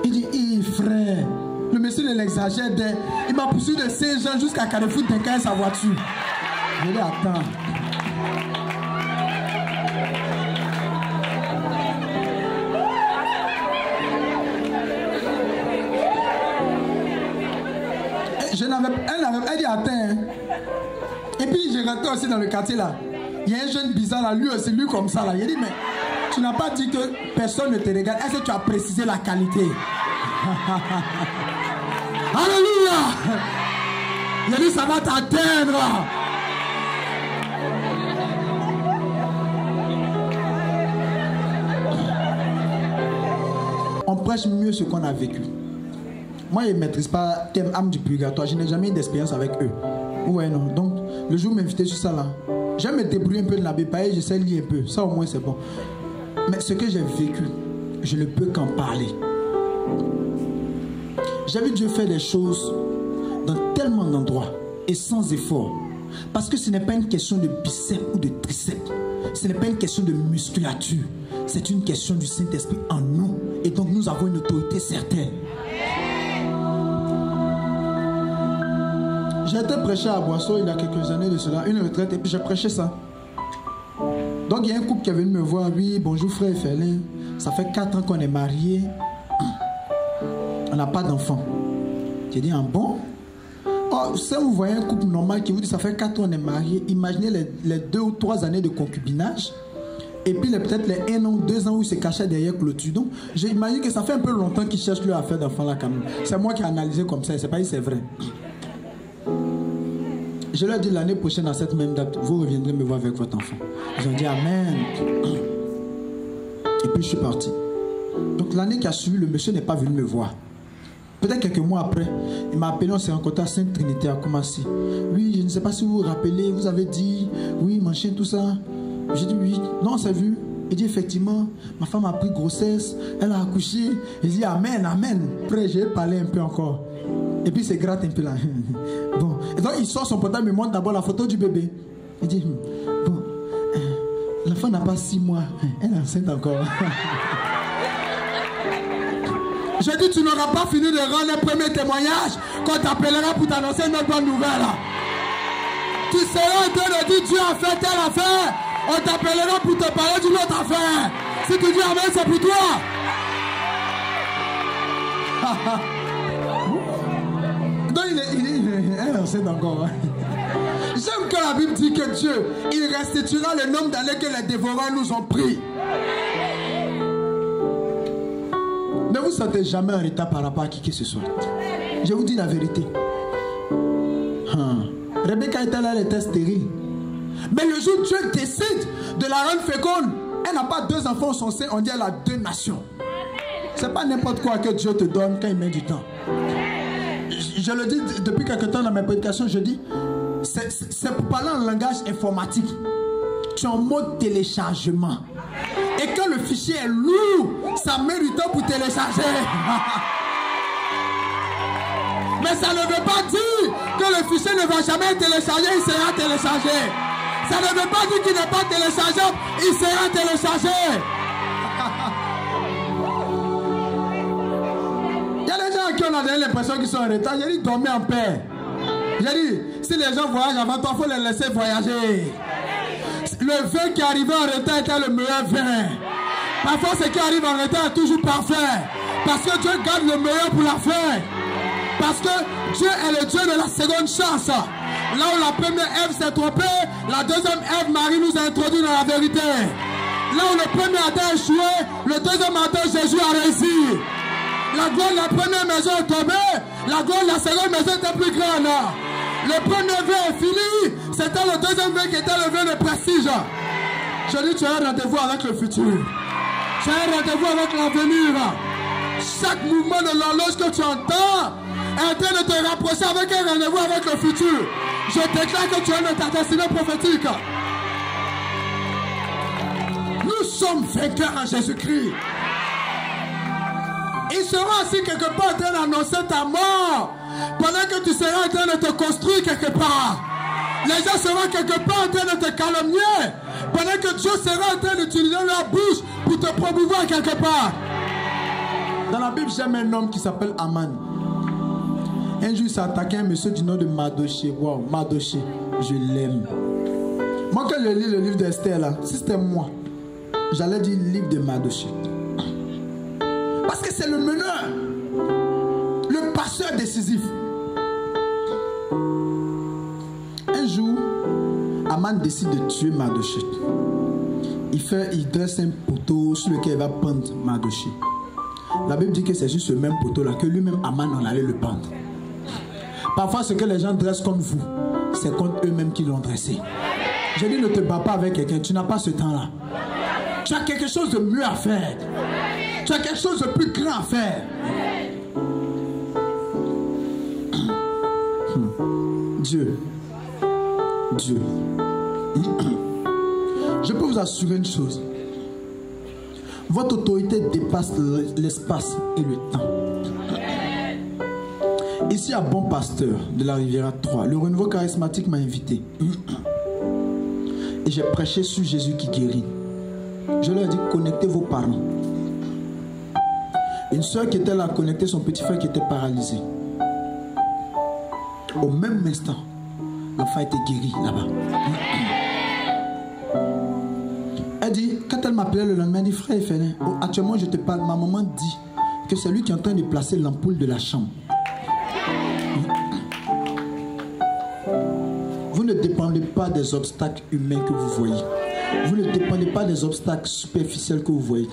Il dit, frère, le monsieur il exagère. Il m'a poussé de Saint-Jean jusqu'à Carrefour d'Incaille sa voiture. Je dis, attends. Elle dit, attends. Et puis, j'ai rentré aussi dans le quartier là. Il y a un jeune bizarre là, lui aussi, lui comme ça là. Il dit, mais tu n'as pas dit que personne ne te regarde. Est-ce que tu as précisé la qualité? Alléluia. Il a dit ça va t'atteindre. On prêche mieux ce qu'on a vécu. Moi, je ne maîtrise pas thème âme du purgatoire. Je n'ai jamais eu d'expérience avec eux. Ouais, non. Donc, le jour où m'inviter sur ça là, j'aime me débrouiller un peu de la Bible. Je sais lire un peu. Ça, au moins, c'est bon. Mais ce que j'ai vécu, je ne peux qu'en parler. J'ai vu Dieu faire des choses dans tellement d'endroits et sans effort. Parce que ce n'est pas une question de biceps ou de triceps. Ce n'est pas une question de musculature. C'est une question du Saint-Esprit en nous. Et donc nous avons une autorité certaine. J'ai été prêché à Boisseau il y a quelques années de cela, une retraite, et puis j'ai prêché ça. Donc il y a un couple qui est venu me voir. Oui, bonjour frère Félin. Ça fait 4 ans qu'on est mariés. On n'a pas d'enfant. J'ai dit, bon? Oh, si vous voyez un couple normal qui vous dit ça fait 4 ans qu'on est mariés, imaginez les 2 ou 3 années de concubinage. Et puis peut-être les 1 an ou 2 ans où il se cachait derrière clôture. Donc j'imagine que ça fait un peu longtemps qu'il cherche lui à faire d'enfant là quand même. C'est moi qui ai analysé comme ça, c'est pas c'est vrai. Je leur ai dit l'année prochaine à cette même date, vous reviendrez me voir avec votre enfant. Ils ont dit amen. Et puis je suis parti. Donc l'année qui a suivi, le monsieur n'est pas venu me voir. Peut-être quelques mois après, il m'a appelé, on s'est rencontré à Sainte-Trinité à Koumassi. Oui, je ne sais pas si vous vous rappelez, vous avez dit, oui, mon chien, tout ça. J'ai dit oui, non, c'est vu. Il dit effectivement, ma femme a pris grossesse, elle a accouché. Il dit amen, amen. Après, j'ai parlé un peu encore. Et puis, c'est gratte un peu là. Bon. Et donc, il sort son portable, il me montre d'abord la photo du bébé. Il dit, bon, l'enfant n'a pas 6 mois. Elle est enceinte encore. J'ai dit, tu n'auras pas fini de rendre les premiers témoignages qu'on t'appellera pour t'annoncer une bonne nouvelle. Tu seras en train de dire, Dieu a fait telle affaire. On t'appellera pour te parler d'une autre affaire. Si tu dis amen, c'est pour toi. Donc elle est enceinte encore. J'aime que la Bible dit que Dieu, il restituera le nombre d'années que les dévorants nous ont pris. Ne vous sentez jamais en retard par rapport à qui que ce soit. Je vous dis la vérité. Rebecca était là, elle était stérile. Mais le jour où Dieu décide de la rendre féconde, elle n'a pas 2 enfants au son sein, on dit elle a 2 nations. C'est pas n'importe quoi que Dieu te donne quand il met du temps. Je le dis depuis quelque temps dans mes prédications, je dis, c'est pour parler en langage informatique. Tu es en mode téléchargement. Et quand le fichier est lourd, ça met du temps pour télécharger. Mais ça ne veut pas dire que le fichier ne va jamais être téléchargé, il sera téléchargé. Ça ne veut pas dire qu'il n'est pas téléchargeable, il sera téléchargé. Il y a des gens qui ont l'impression qu'ils sont en retard. J'ai dit dormez en paix. J'ai dit si les gens voyagent avant toi, il faut les laisser voyager. Le vin qui arrivait en retard était le meilleur vin. Parfois ce qui arrive en retard est toujours parfait. Parce que Dieu garde le meilleur pour la fin. Parce que Dieu est le Dieu de la seconde chance. Là où la première Ève s'est trompée, la deuxième Ève, Marie, nous a introduit dans la vérité. Là où le premier Adam a échoué, le deuxième Adam, Jésus, a réussi. La gloire de la première maison est tombée, la gloire de la seconde maison était plus grande. Le premier vin est fini, c'était le deuxième vin qui était le vin de prestige. Je dis, tu as un rendez-vous avec le futur. Tu as un rendez-vous avec l'avenir. Chaque mouvement de l'horloge que tu entends est en train de te rapprocher avec un rendez-vous avec le futur. Je déclare que tu es dans ta destinée prophétique. Nous sommes vainqueurs en Jésus-Christ. Il sera aussi quelque part en train d'annoncer ta mort pendant que tu seras en train de te construire quelque part. Les gens seront quelque part en train de te calomnier pendant que Dieu sera en train d'utiliser leur bouche pour te promouvoir quelque part. Dans la Bible, j'aime un homme qui s'appelle Aman. Un jour, il s'est attaqué à un monsieur du nom de Mardoché. Wow, Mardoché, je l'aime. Moi, quand je lis le livre d'Esther, là, si c'était moi, j'allais dire le livre de Mardoché. Parce que c'est le meneur, le passeur décisif. Un jour, Aman décide de tuer Mardoché. Il dresse un poteau sur lequel il va pendre Mardoché. La Bible dit que c'est sur ce même poteau-là que lui-même, Aman, en allait le pendre. Parfois, ce que les gens dressent contre vous, c'est contre eux-mêmes qui l'ont dressé. Je dis, ne te bats pas avec quelqu'un, tu n'as pas ce temps-là. Tu as quelque chose de mieux à faire. Tu as quelque chose de plus grand à faire. Dieu. Je peux vous assurer une chose. Votre autorité dépasse l'espace et le temps. Ici à Bon Pasteur de la Riviera 3, le renouveau charismatique m'a invité. Et j'ai prêché sur Jésus qui guérit. Je leur ai dit, connectez vos parents. Une soeur qui était là connectait son petit frère qui était paralysé. Au même instant, l'enfant était guéri là-bas. Elle dit, quand elle m'appelait le lendemain, elle dit, frère Félin, actuellement je te parle, ma maman dit que c'est lui qui est en train de placer l'ampoule de la chambre. Vous ne dépendez pas des obstacles humains que vous voyez. Vous ne dépendez pas des obstacles superficiels que vous voyez.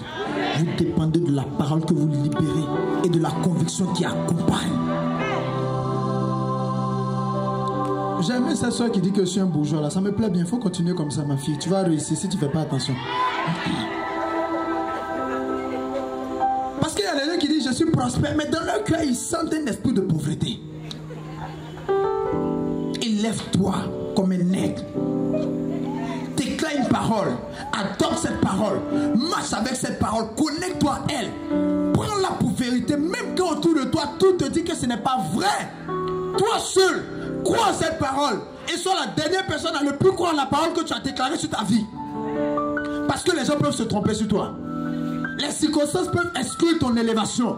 Vous dépendez de la parole que vous libérez et de la conviction qui accompagne. J'ai aimé cette soeur qui dit que je suis un bourgeois là. Ça me plaît bien. Il faut continuer comme ça, ma fille. Tu vas réussir si tu ne fais pas attention. Parce qu'il y a des gens qui disent je suis prospère, mais dans leur cœur, ils sentent un esprit de pauvreté. Élève-toi comme un aigle. Déclare une parole. Adopte cette parole. Marche avec cette parole. Connecte-toi à elle. Prends-la pour vérité. Même quand autour de toi, tout te dit que ce n'est pas vrai. Toi seul, crois en cette parole. Et sois la dernière personne à ne plus croire en la parole que tu as déclarée sur ta vie. Parce que les gens peuvent se tromper sur toi. Les circonstances peuvent exclure ton élévation.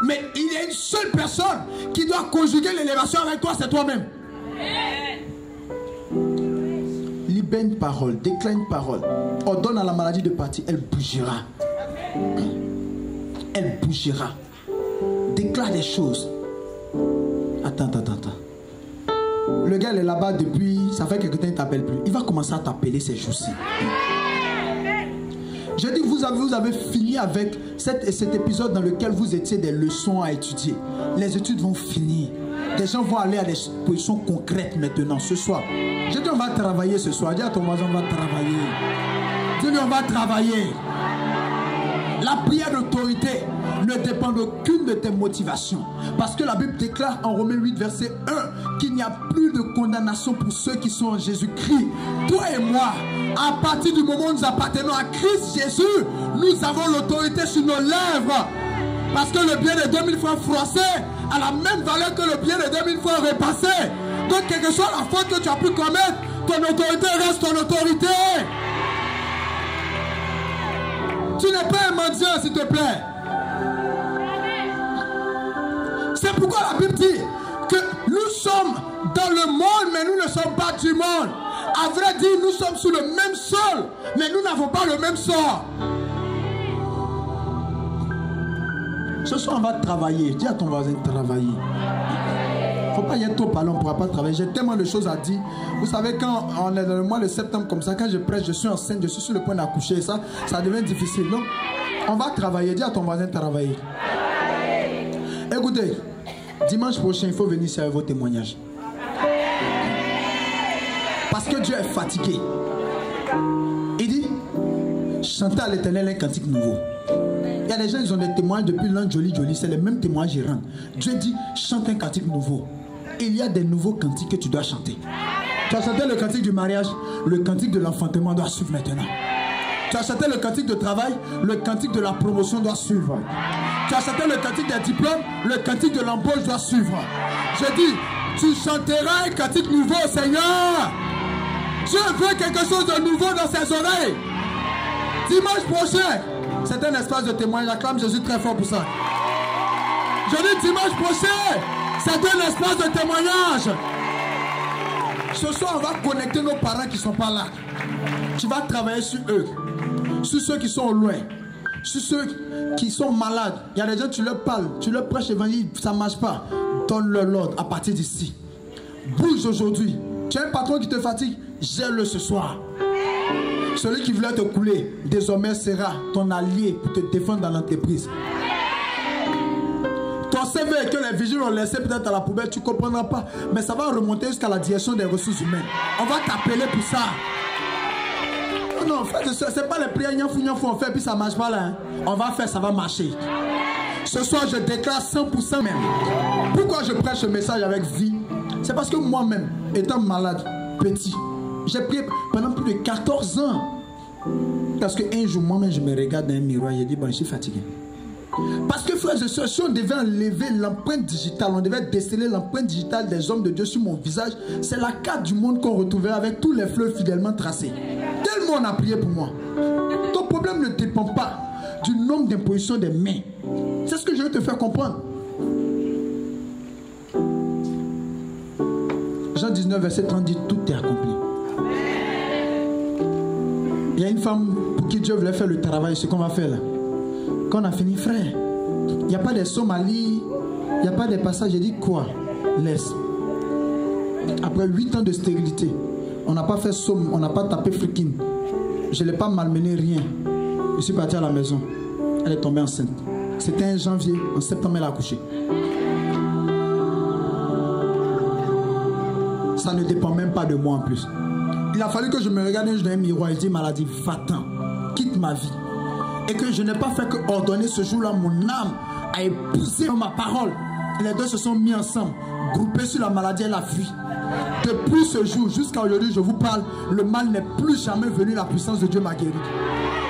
Mais il y a une seule personne qui doit conjuguer l'élévation avec toi, c'est toi-même. Libère une parole, déclare une parole, ordonne à la maladie de partir, elle bougera. Elle bougera. Déclare des choses. Attends. Le gars il est là-bas depuis, ça fait quelque temps il ne t'appelle plus. Il va commencer à t'appeler ces jours-ci. Je dis, vous avez fini avec cet épisode dans lequel vous étiez des leçons à étudier. Les études vont finir. Des gens vont aller à des positions concrètes maintenant, ce soir. Je dis, on va travailler ce soir. Dis à ton voisin, on va travailler. Dis-lui, on va travailler. La prière d'autorité ne dépend d'aucune de tes motivations. Parce que la Bible déclare en Romains 8, verset 1, qu'il n'y a plus de condamnation pour ceux qui sont en Jésus-Christ. Toi et moi, à partir du moment où nous appartenons à Christ Jésus, nous avons l'autorité sur nos lèvres. Parce que le bien de 2000 fois froissé a la même valeur que le bien de 2000 fois repassé. Donc, quelle que soit la faute que tu as pu commettre, ton autorité reste ton autorité. Tu n'es pas un mendiant, s'il te plaît. C'est pourquoi la Bible dit que nous sommes dans le monde, mais nous ne sommes pas du monde. À vrai dire, nous sommes sous le même sol, mais nous n'avons pas le même sort. Ce soir, on va travailler. Dis à ton voisin, travailler. Il ne faut pas y être trop parlant, on ne pourra pas travailler. J'ai tellement de choses à dire. Vous savez, quand on est dans le mois de septembre comme ça, quand je prêche, je suis enceinte, je suis sur le point d'accoucher. Ça devient difficile. Donc, on va travailler. Dis à ton voisin, travailler. Écoutez, dimanche prochain, il faut venir servir vos témoignages. Parce que Dieu est fatigué. Il dit, chantez à l'Éternel un cantique nouveau. Il y a des gens, ils ont des témoignages depuis l'an joli, c'est les mêmes témoignages qui rentrent. Dieu dit, chante un cantique nouveau. Il y a des nouveaux cantiques que tu dois chanter. Tu as chanté le cantique du mariage, le cantique de l'enfantement doit suivre maintenant. Tu as chanté le cantique de travail, le cantique de la promotion doit suivre. Tu as chanté le cantique des diplômes, le cantique de l'embauche doit suivre. Je dis, tu chanteras un cantique nouveau, Seigneur. Dieu veut quelque chose de nouveau dans ses oreilles. Dimanche prochain, c'est un espace de témoignage. J'acclame Jésus très fort pour ça. Je dis dimanche prochain, c'est un espace de témoignage. Ce soir, on va connecter nos parents qui ne sont pas là. Tu vas travailler sur eux, sur ceux qui sont au loin, sur ceux qui sont malades. Il y a des gens, tu leur parles, tu leur prêches l'évangile, ça ne marche pas. Donne-leur l'ordre à partir d'ici. Bouge aujourd'hui. Tu as un patron qui te fatigue, gère-le ce soir. Celui qui voulait te couler, désormais sera ton allié pour te défendre dans l'entreprise. Ton CV que les vigiles ont laissé peut-être à la poubelle, tu ne comprendras pas. Mais ça va remonter jusqu'à la direction des ressources humaines. On va t'appeler pour ça. Non, frère, ce n'est pas les prières, on fait, puis ça ne marche pas là. Hein. On va faire, ça va marcher. Ce soir, je déclare 100% même. Pourquoi je prêche ce message avec vie? C'est parce que moi-même, étant malade, petit, j'ai prié pendant plus de 14 ans. Parce qu'un jour, moi-même, je me regarde dans un miroir et je dis, bon, je suis fatigué. Parce que, frères et sœurs, si on devait enlever l'empreinte digitale, on devait déceler l'empreinte digitale des hommes de Dieu sur mon visage, c'est la carte du monde qu'on retrouverait avec tous les fleurs fidèlement tracés. Tellement on a prié pour moi. Ton problème ne dépend pas du nombre d'impositions des mains. C'est ce que je veux te faire comprendre. Jean 19, verset 30 dit, tout est accompli. Il y a une femme pour qui Dieu voulait faire le travail, ce qu'on va faire là. Quand on a fini, frère, il n'y a pas des sommes à lire, il n'y a pas des passages. J'ai dit quoi? Laisse. Après 8 ans de stérilité, on n'a pas fait somme, on n'a pas tapé freaking. Je ne l'ai pas malmené, rien. Je suis parti à la maison. Elle est tombée enceinte. C'était un janvier, en septembre, elle a accouché. Ça ne dépend même pas de moi en plus. Il a fallu que je me regarde dans un miroir et dis maladie, va-t'en, quitte ma vie. Et que je n'ai pas fait que ordonner ce jour-là mon âme à épouser ma parole. Les deux se sont mis ensemble, groupés sur la maladie, elle a fui. Depuis ce jour jusqu'à aujourd'hui, je vous parle, le mal n'est plus jamais venu, la puissance de Dieu m'a guéri.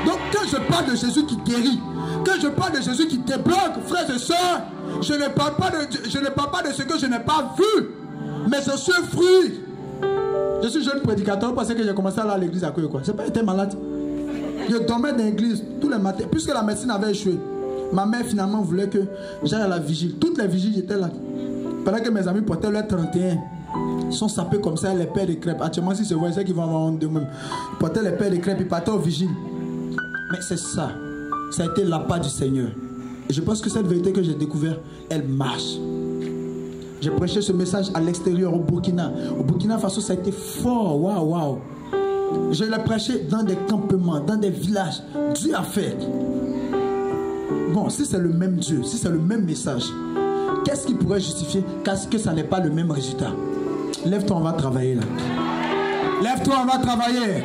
Donc quand je parle de Jésus qui guérit, quand je parle de Jésus qui débloque, frères et sœurs, je ne parle pas de ce que je n'ai pas vu, mais je suis fruit. Je suis jeune prédicateur parce que j'ai commencé à aller à l'église à quoi. Je n'ai pas été malade. Je dormais dans l'église tous les matins. Puisque la médecine avait échoué, ma mère finalement voulait que j'aille à la vigile. Toutes les vigiles, j'étais là. Pendant que mes amis portaient leur 31, ils sont sapés comme ça, les pères de crêpes. Actuellement, si c'est vrai, c'est qu'ils vont avoir honte d'eux-mêmes. Ils portaient les pères de crêpes, ils partaient aux vigiles. Mais c'est ça. Ça a été la part du Seigneur. Et je pense que cette vérité que j'ai découverte, elle marche. J'ai prêché ce message à l'extérieur, au Burkina. Au Burkina Faso, ça a été fort. Waouh, waouh. Je l'ai prêché dans des campements, dans des villages. Dieu a fait. Bon, si c'est le même Dieu, si c'est le même message, qu'est-ce qui pourrait justifier que ça n'est pas le même résultat? Lève-toi, on va travailler là. Lève-toi, on va travailler.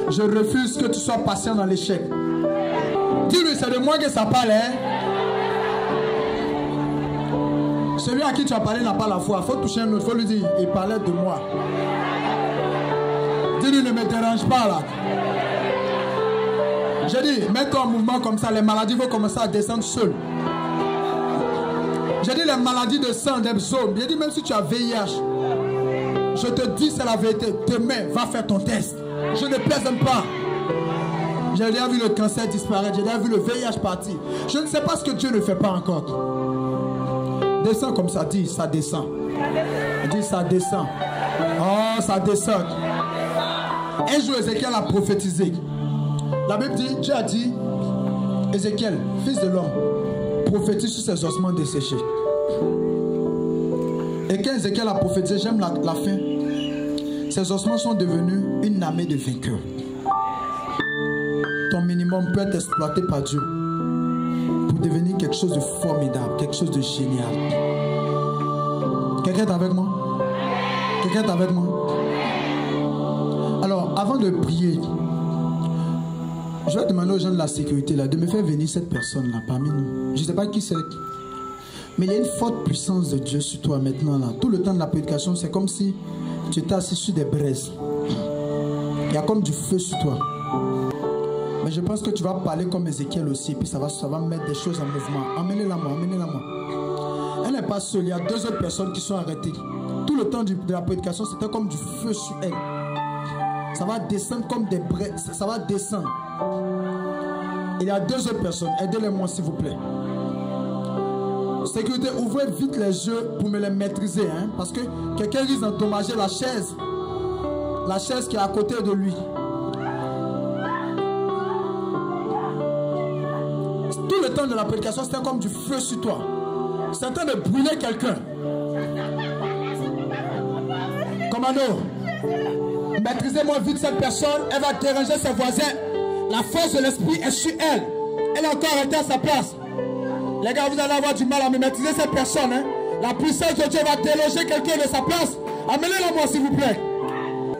Je refuse que tu sois patient dans l'échec. Dis-lui, c'est de moi que ça parle, hein? Celui à qui tu as parlé n'a pas la foi. Il faut toucher un autre, il faut lui dire, il parlait de moi. Dis-lui, ne me dérange pas là. J'ai dit, mets-toi en mouvement comme ça, les maladies vont commencer à descendre seules. J'ai dit, les maladies de sang, des psaumes. J'ai dit, même si tu as VIH, je te dis, c'est la vérité. Demain, va faire ton test. Je ne plaisante pas. J'ai déjà vu le cancer disparaître, j'ai déjà vu le VIH partir. Je ne sais pas ce que Dieu ne fait pas encore. Descends comme ça, dis, ça descend. Dis, ça descend. Oh, ça descend. Un jour, Ézéchiel a prophétisé. La Bible dit, Dieu a dit, Ézéchiel, fils de l'homme, prophétise sur ses ossements desséchés. Et quand Ézéchiel a prophétisé, j'aime la fin, ses ossements sont devenus une armée de vainqueurs. Ton minimum peut être exploité par Dieu pour devenir quelque chose de formidable, quelque chose de génial. Quelqu'un est avec moi? Quelqu'un est avec moi? Alors, avant de prier, je vais demander aux gens de la sécurité là, de me faire venir cette personne là parmi nous. Je ne sais pas qui c'est, mais il y a une forte puissance de Dieu sur toi maintenant là. Tout le temps de la prédication, c'est comme si tu étais assis sur des braises. Il y a comme du feu sur toi. Mais je pense que tu vas parler comme Ézéchiel aussi, puis ça va mettre des choses en mouvement. Emmenez-la moi, emmenez-la moi. Elle n'est pas seule, il y a deux autres personnes qui sont arrêtées. Tout le temps de la prédication, c'était comme du feu sur elle. Ça va descendre comme des braises, ça va descendre. Il y a deux autres personnes, aidez-les-moi s'il vous plaît. Sécurité, ouvrez vite les yeux pour me les maîtriser, hein, parce que quelqu'un risque d'endommager la chaise qui est à côté de lui. Tout le temps de la prédication, c'était comme du feu sur toi. C'est en train de brûler quelqu'un. Commando, maîtrisez-moi vite cette personne. Elle va déranger ses voisins. La force de l'esprit est sur elle. Elle est encore arrêtée à sa place. Les gars, vous allez avoir du mal à mimétiser cette personne. Hein? La puissance de Dieu va déloger quelqu'un de sa place. Amenez-le moi, s'il vous plaît.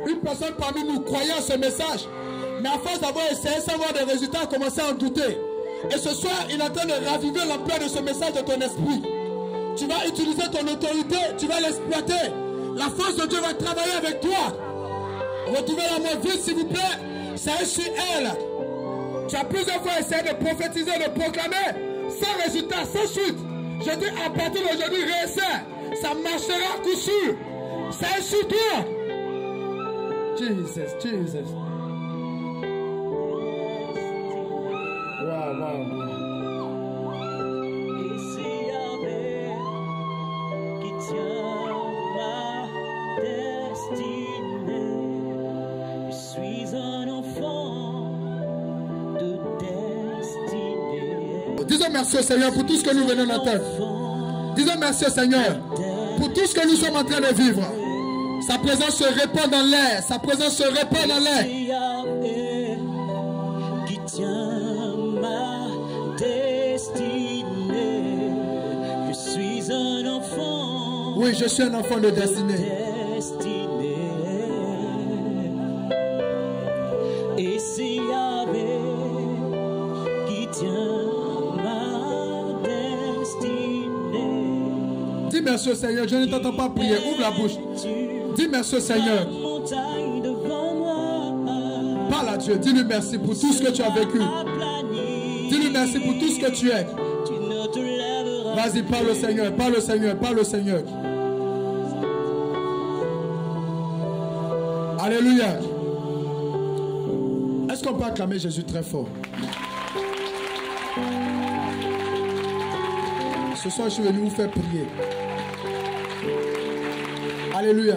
Une personne parmi nous croyait à ce message, mais à force d'avoir essayé sans voir des résultats, a commencé à en douter. Et ce soir, il est en train de raviver l'ampleur de ce message de ton esprit. Tu vas utiliser ton autorité, tu vas l'exploiter. La force de Dieu va travailler avec toi. Retrouvez la main vite, s'il vous plaît. C'est sur elle. Tu as plusieurs fois essayé de prophétiser, de proclamer, sans résultat, sans suite. Je dis à partir d'aujourd'hui, réessaie. Ça marchera à coup sûr. C'est sur toi. Jesus, Jesus. Wow, wow. Et c'est Yahvé qui tient ma destinée. Je suis un enfant de destinée. Disons merci au Seigneur pour tout ce que nous venons d'entendre. Disons merci au Seigneur pour tout ce que nous sommes en train de vivre. Sa présence se répand dans l'air. Sa présence se répand dans l'air. C'est Yahvé qui tient ma destinée. Je suis un enfant. Oui, je suis un enfant de destinée. Et c'est Yahvé qui tient ma destinée. Dis merci au Seigneur. Je ne t'entends pas prier. Ouvre la bouche. Dis merci au Seigneur. Parle à Dieu. Dis-lui merci pour tout ce que tu as vécu. Dis-lui merci pour tout ce que tu es. Vas-y, parle au Seigneur. Parle au Seigneur. Parle au Seigneur. Alléluia. Est-ce qu'on peut acclamer Jésus très fort? Ce soir, je suis venu vous faire prier. Alléluia.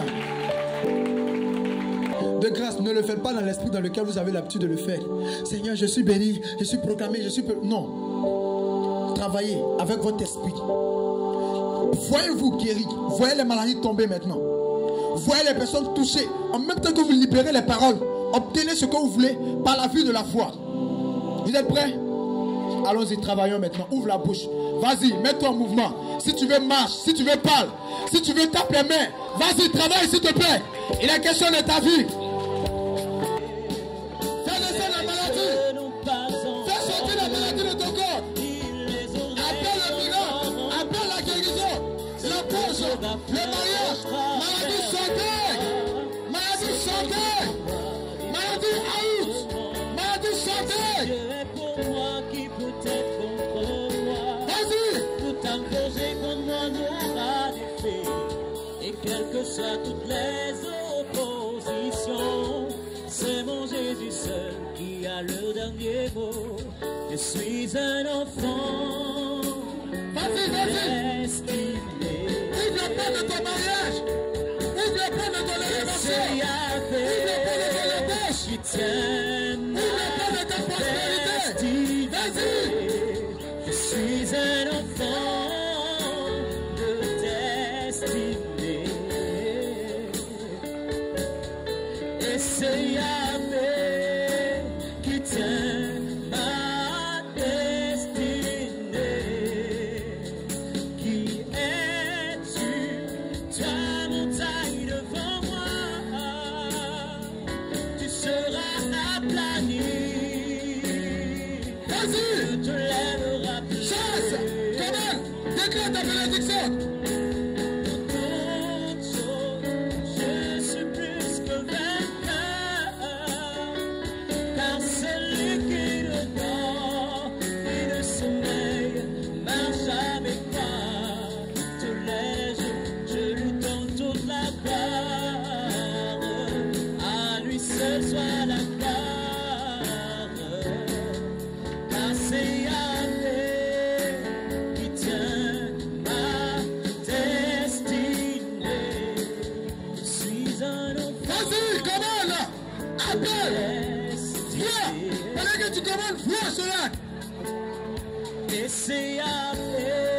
De grâce, ne le faites pas dans l'esprit dans lequel vous avez l'habitude de le faire. Seigneur, je suis béni, je suis proclamé, je suis... Non. Travaillez avec votre esprit. Voyez-vous guéri. Voyez les maladies tomber maintenant. Voyez les personnes touchées. En même temps que vous libérez les paroles, obtenez ce que vous voulez par la vue de la foi. Vous êtes prêts? Allons-y, travaillons maintenant. Ouvre la bouche. Vas-y, mets-toi en mouvement. Si tu veux, marche. Si tu veux, parle. Si tu veux, tape les mains. Vas-y, travaille, s'il te plaît. Il est question de ta vie. Fais descendre la maladie. Fais sortir la maladie de ton corps. Appelle le miracle. Appelle la guérison. La pause. Le mariage. Maladie santé. Maladie santé. Maladie out. Maladie santé. Quelles que soient toutes les oppositions, c'est mon Jésus seul qui a le dernier mot. Je suis un enfant destiné. Ouvre la porte de ton mariage. Ouvre la porte de ton élévation. Ouvre la porte de ton embauche. Qui tient Ouvre la porte de ta prospérité. Vas-y. Je suis un enfant de destinée. Et c'est Yahvé qui tient ma destinée. Qui es-tu, ta montagne devant moi? Tu seras aplani. Vas-y. Tu te lèveras plus. Chasse. Commande. Déclare ta bénédiction. Et c'est Yahvé